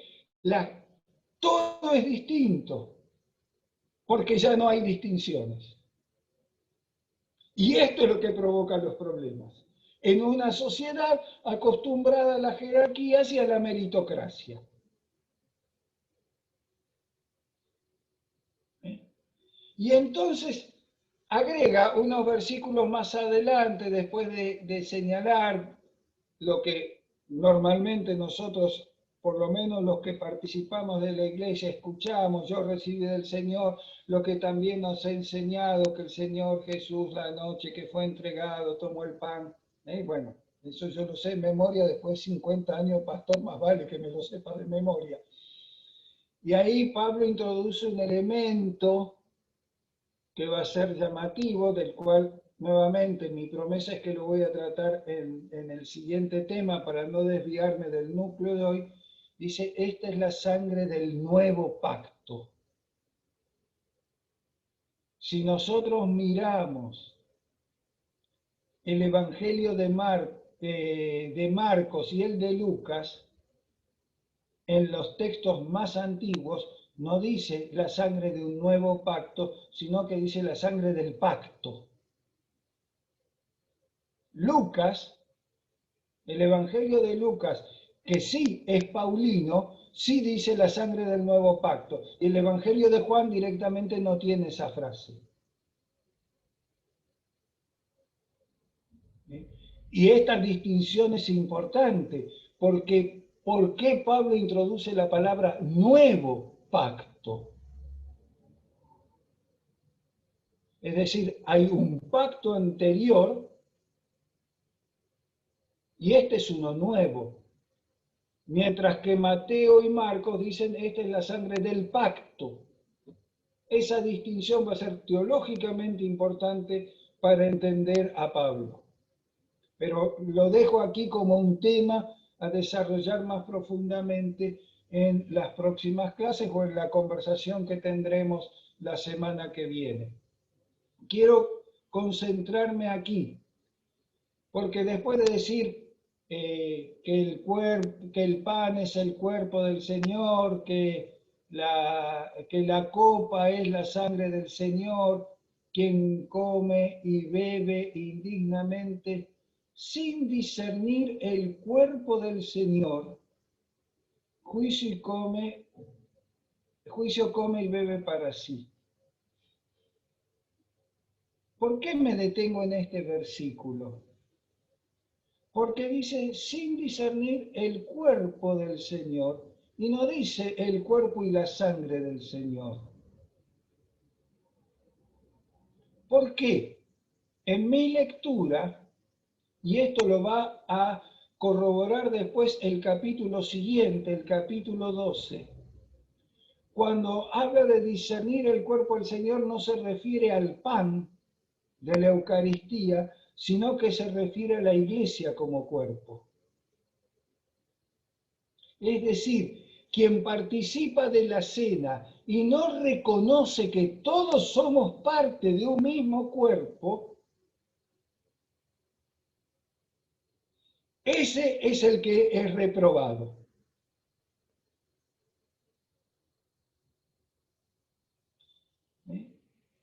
Todo es distinto, porque ya no hay distinciones. Y esto es lo que provoca los problemas. En una sociedad acostumbrada a las jerarquías y a la meritocracia. Y entonces agrega unos versículos más adelante, después de señalar lo que normalmente nosotros, por lo menos los que participamos de la iglesia, escuchamos: yo recibí del Señor lo que también nos ha enseñado, que el Señor Jesús la noche que fue entregado tomó el pan. Bueno, eso yo lo sé de memoria, después de 50 años, pastor, más vale que me lo sepa de memoria. Y ahí Pablo introduce un elemento que va a ser llamativo, del cual nuevamente mi promesa es que lo voy a tratar en el siguiente tema para no desviarme del núcleo de hoy. Dice, esta es la sangre del nuevo pacto. Si nosotros miramos el Evangelio de Marcos y el de Lucas, en los textos más antiguos no dice la sangre de un nuevo pacto, sino que dice la sangre del pacto. Lucas, el Evangelio de Lucas, que sí es paulino, sí dice la sangre del nuevo pacto. Y el Evangelio de Juan directamente no tiene esa frase. Y esta distinción es importante, porque ¿por qué Pablo introduce la palabra nuevo pacto? Es decir, hay un pacto anterior y este es uno nuevo. Mientras que Mateo y Marcos dicen, esta es la sangre del pacto. Esa distinción va a ser teológicamente importante para entender a Pablo. Pero lo dejo aquí como un tema a desarrollar más profundamente en las próximas clases o en la conversación que tendremos la semana que viene. Quiero concentrarme aquí, porque después de decir que el pan es el cuerpo del Señor, que que la copa es la sangre del Señor, quien come y bebe indignamente sin discernir el cuerpo del Señor, juicio come y bebe para sí. ¿Por qué me detengo en este versículo? Porque dice sin discernir el cuerpo del Señor y no dice el cuerpo y la sangre del Señor. ¿Por qué? En mi lectura, y esto lo va a corroborar después el capítulo siguiente, el capítulo 12, cuando habla de discernir el cuerpo del Señor no se refiere al pan de la Eucaristía, sino que se refiere a la iglesia como cuerpo. Es decir, quien participa de la cena y no reconoce que todos somos parte de un mismo cuerpo, ese es el que es reprobado.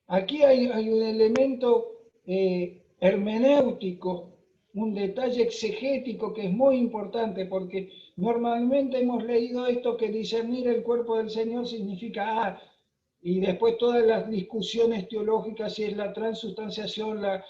Aquí hay un elemento hermenéutico, un detalle exegético que es muy importante porque normalmente hemos leído esto que discernir el cuerpo del Señor significa, y después todas las discusiones teológicas, si es la transustanciación, la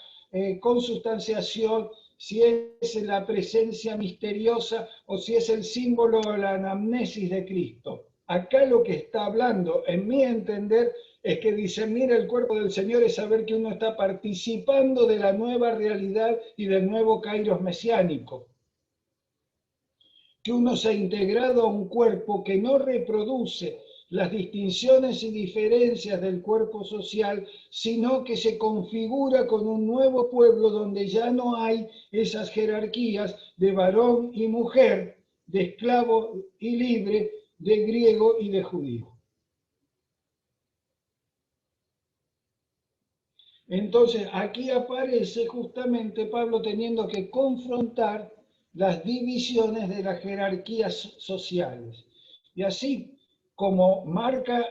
consustanciación, si es la presencia misteriosa o si es el símbolo o la anamnesis de Cristo. Acá lo que está hablando, en mi entender, es que discernir el cuerpo del Señor es saber que uno está participando de la nueva realidad y del nuevo kairos mesiánico. Que uno se ha integrado a un cuerpo que no reproduce las distinciones y diferencias del cuerpo social, sino que se configura con un nuevo pueblo donde ya no hay esas jerarquías de varón y mujer, de esclavo y libre, de griego y de judío. Entonces, aquí aparece justamente Pablo teniendo que confrontar las divisiones de las jerarquías sociales. Y así como marca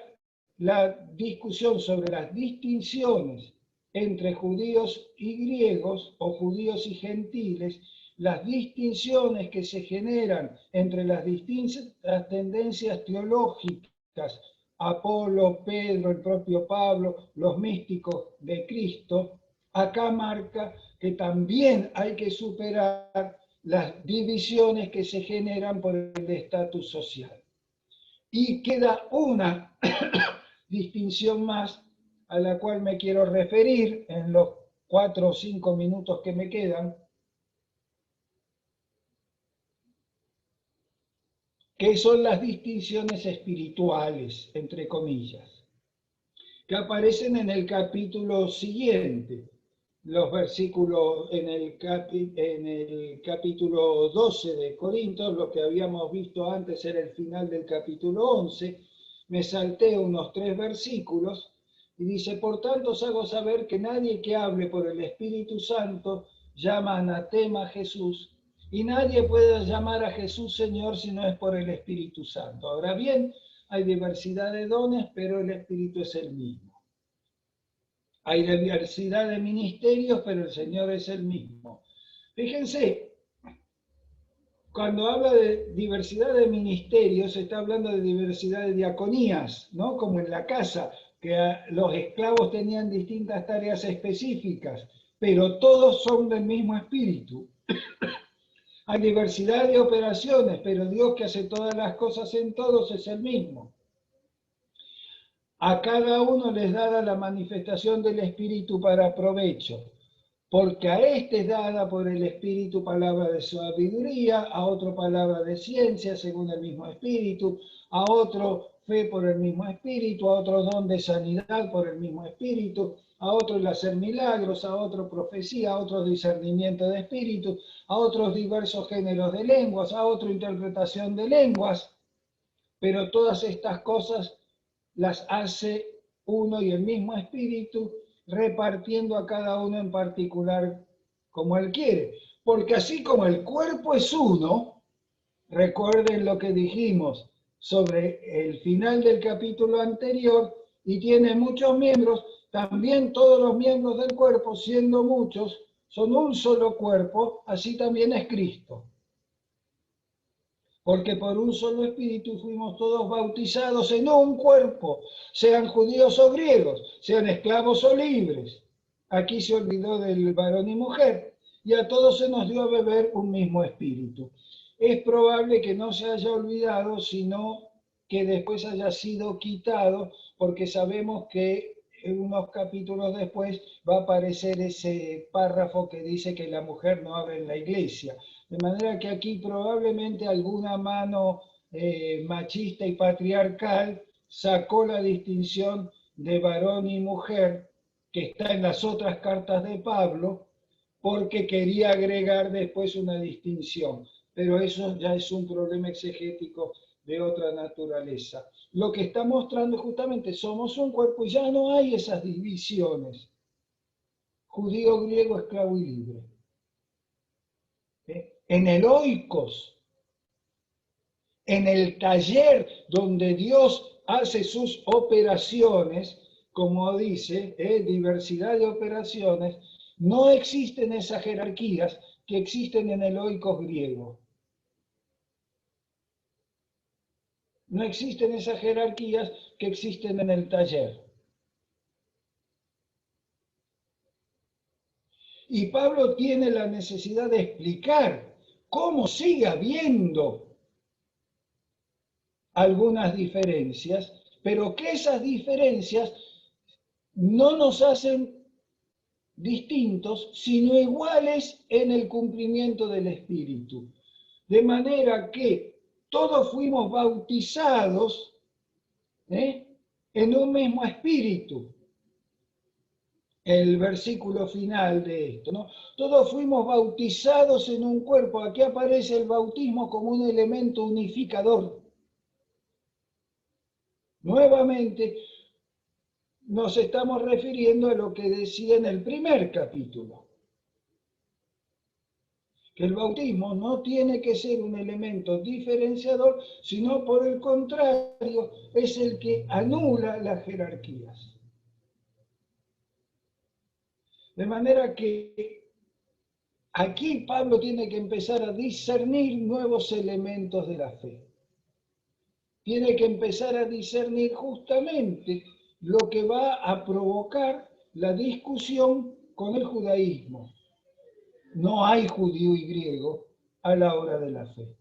la discusión sobre las distinciones entre judíos y griegos o judíos y gentiles, las distinciones que se generan entre las distintas tendencias teológicas, Apolo, Pedro, el propio Pablo, los místicos de Cristo, acá marca que también hay que superar las divisiones que se generan por el estatus social. Y queda una distinción más a la cual me quiero referir en los 4 o 5 minutos que me quedan, que son las distinciones espirituales, entre comillas, que aparecen en el capítulo siguiente, los versículos en el capítulo 12 de Corintios, lo que habíamos visto antes era el final del capítulo 11, me salté unos 3 versículos y dice, por tanto os hago saber que nadie que hable por el Espíritu Santo llama anatema a Jesús, y nadie puede llamar a Jesús Señor si no es por el Espíritu Santo. Ahora bien, hay diversidad de dones, pero el Espíritu es el mismo. Hay diversidad de ministerios, pero el Señor es el mismo. Fíjense, cuando habla de diversidad de ministerios, se está hablando de diversidad de diaconías, ¿no? Como en la casa, que los esclavos tenían distintas tareas específicas, pero todos son del mismo espíritu. Hay diversidad de operaciones, pero Dios que hace todas las cosas en todos es el mismo. A cada uno les da la manifestación del Espíritu para provecho, porque a este es dada por el Espíritu palabra de sabiduría, a otro palabra de ciencia según el mismo Espíritu, a otro fe por el mismo Espíritu, a otro don de sanidad por el mismo Espíritu, a otro el hacer milagros, a otro profecía, a otro discernimiento de espíritu, a otros diversos géneros de lenguas, a otro interpretación de lenguas, pero todas estas cosas las hace uno y el mismo Espíritu, repartiendo a cada uno en particular como Él quiere. Porque así como el cuerpo es uno, recuerden lo que dijimos, sobre el final del capítulo anterior y tiene muchos miembros. También todos los miembros del cuerpo, siendo muchos, son un solo cuerpo, así también es Cristo. Porque por un solo espíritu fuimos todos bautizados en un cuerpo, sean judíos o griegos, sean esclavos o libres. Aquí se olvidó del varón y mujer, y a todos se nos dio a beber un mismo espíritu. Es probable que no se haya olvidado, sino que después haya sido quitado, porque sabemos que unos capítulos después va a aparecer ese párrafo que dice que la mujer no habla en la iglesia. De manera que aquí probablemente alguna mano machista y patriarcal sacó la distinción de varón y mujer que está en las otras cartas de Pablo, porque quería agregar después una distinción. Pero eso ya es un problema exegético de otra naturaleza. Lo que está mostrando justamente, somos un cuerpo y ya no hay esas divisiones. Judío, griego, esclavo y libre. En el oikos, en el taller donde Dios hace sus operaciones, como dice, diversidad de operaciones, no existen esas jerarquías que existen en el oikos griego. No existen esas jerarquías que existen en el taller. Y Pablo tiene la necesidad de explicar cómo sigue habiendo algunas diferencias, pero que esas diferencias no nos hacen distintos, sino iguales en el cumplimiento del Espíritu. De manera que todos fuimos bautizados en un mismo Espíritu. El versículo final de esto, ¿no? Todos fuimos bautizados en un cuerpo. Aquí aparece el bautismo como un elemento unificador. Nuevamente, nos estamos refiriendo a lo que decía en el primer capítulo, que el bautismo no tiene que ser un elemento diferenciador, sino por el contrario, es el que anula las jerarquías. De manera que aquí Pablo tiene que empezar a discernir nuevos elementos de la fe. Tiene que empezar a discernir justamente lo que va a provocar la discusión con el judaísmo. No hay judío y griego a la hora de la fe.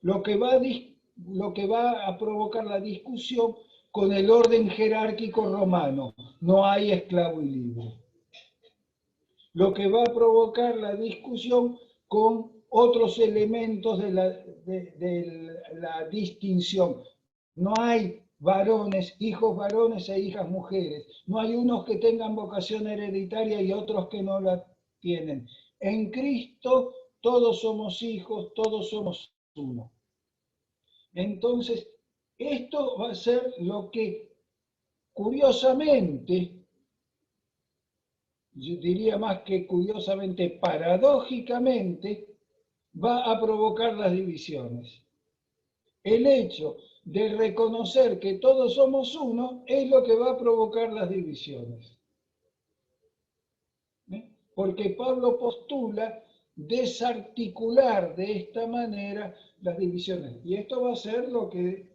Lo que va a provocar la discusión con el orden jerárquico romano. No hay esclavo y libre. Lo que va a provocar la discusión con otros elementos de la distinción. No hay varones, hijos varones e hijas mujeres. No hay unos que tengan vocación hereditaria y otros que no la tienen. En Cristo todos somos hijos, todos somos uno. Entonces, esto va a ser lo que, curiosamente, yo diría más que curiosamente, paradójicamente, va a provocar las divisiones. El hecho de reconocer que todos somos uno es lo que va a provocar las divisiones. Porque Pablo postula desarticular de esta manera las divisiones. Y esto va a ser lo que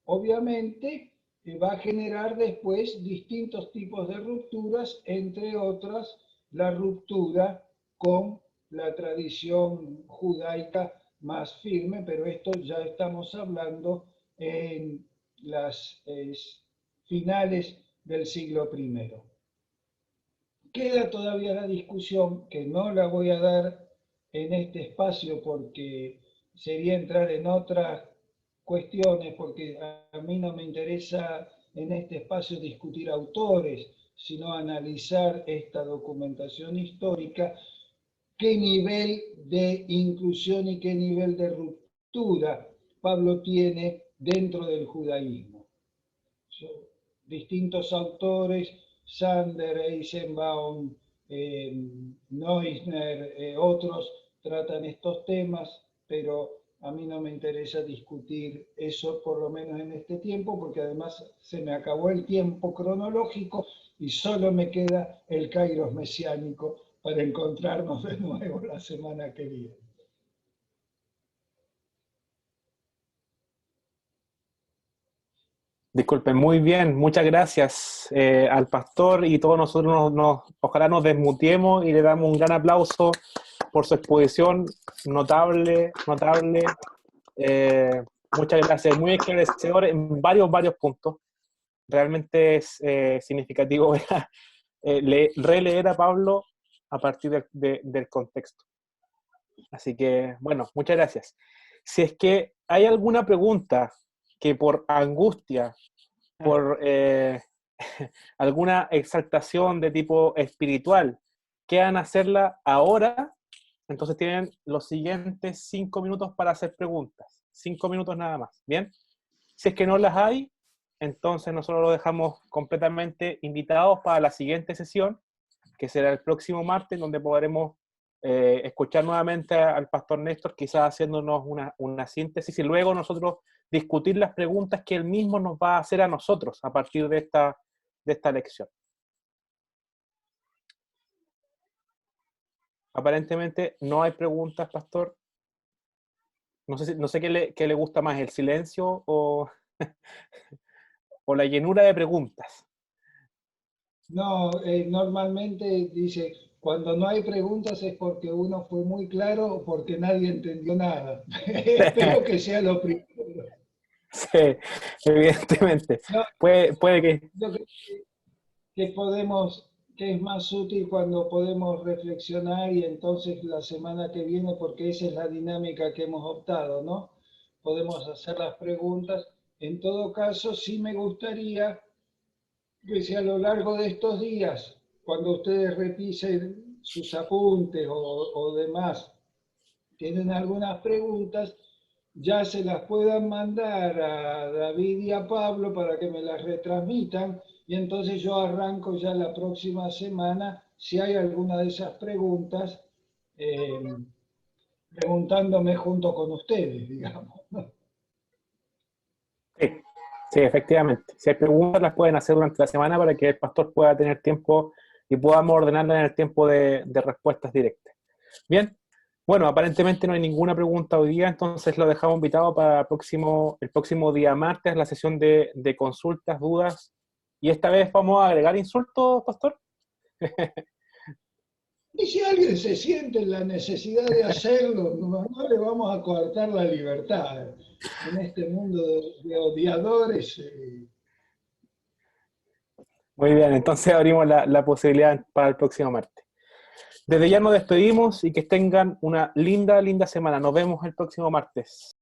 obviamente va a generar después distintos tipos de rupturas, entre otras la ruptura con la tradición judaica más firme, pero esto ya estamos hablando en las finales del siglo I. Queda todavía la discusión, que no la voy a dar en este espacio porque sería entrar en otras cuestiones, porque a mí no me interesa en este espacio discutir autores, sino analizar esta documentación histórica, qué nivel de inclusión y qué nivel de ruptura Pablo tiene dentro del judaísmo. Distintos autores, Sander, Eisenbaum, Neusner, otros tratan estos temas, pero a mí no me interesa discutir eso, por lo menos en este tiempo, porque además se me acabó el tiempo cronológico y solo me queda el kairos mesiánico para encontrarnos de nuevo la semana que viene. Disculpen, muy bien, muchas gracias al pastor y todos nosotros ojalá nos desmutiemos y le damos un gran aplauso por su exposición notable, notable. Muchas gracias, muy esclarecedor en varios puntos. Realmente es significativo releer a Pablo a partir del contexto. Así que, bueno, muchas gracias. Si es que hay alguna pregunta que por angustia, por alguna exaltación de tipo espiritual, quieran hacerla ahora, entonces tienen los siguientes 5 minutos para hacer preguntas. 5 minutos nada más, ¿bien? Si es que no las hay, entonces nosotros lo dejamos completamente invitados para la siguiente sesión, que será el próximo martes, donde podremos escuchar nuevamente al pastor Néstor, quizás haciéndonos una síntesis y luego nosotros discutir las preguntas que él mismo nos va a hacer a nosotros a partir de esta lección. Aparentemente no hay preguntas, pastor. No sé qué le gusta más, el silencio o la llenura de preguntas. No, normalmente dice, cuando no hay preguntas es porque uno fue muy claro o porque nadie entendió nada. Espero que sea lo primero. Sí, evidentemente. No, Puede que... yo creo que podemos, que es más útil cuando podemos reflexionar y entonces la semana que viene, porque esa es la dinámica que hemos optado, ¿no? Podemos hacer las preguntas. En todo caso, sí me gustaría que si a lo largo de estos días, cuando ustedes revisen sus apuntes o demás, tienen algunas preguntas, ya se las puedan mandar a David y a Pablo para que me las retransmitan y entonces yo arranco ya la próxima semana si hay alguna de esas preguntas, preguntándome junto con ustedes, digamos. Sí, sí, efectivamente. Si hay preguntas, las pueden hacer durante la semana para que el pastor pueda tener tiempo y podamos ordenarlas en el tiempo de respuestas directas. Bien, bueno, aparentemente no hay ninguna pregunta hoy día, entonces lo dejamos invitado para el próximo día martes, la sesión de consultas, dudas. Y esta vez vamos a agregar insultos, pastor. Y si alguien se siente en la necesidad de hacerlo, no le vamos a coartar la libertad. En este mundo de odiadores, Muy bien, entonces abrimos la posibilidad para el próximo martes. Desde ya nos despedimos y que tengan una linda semana. Nos vemos el próximo martes.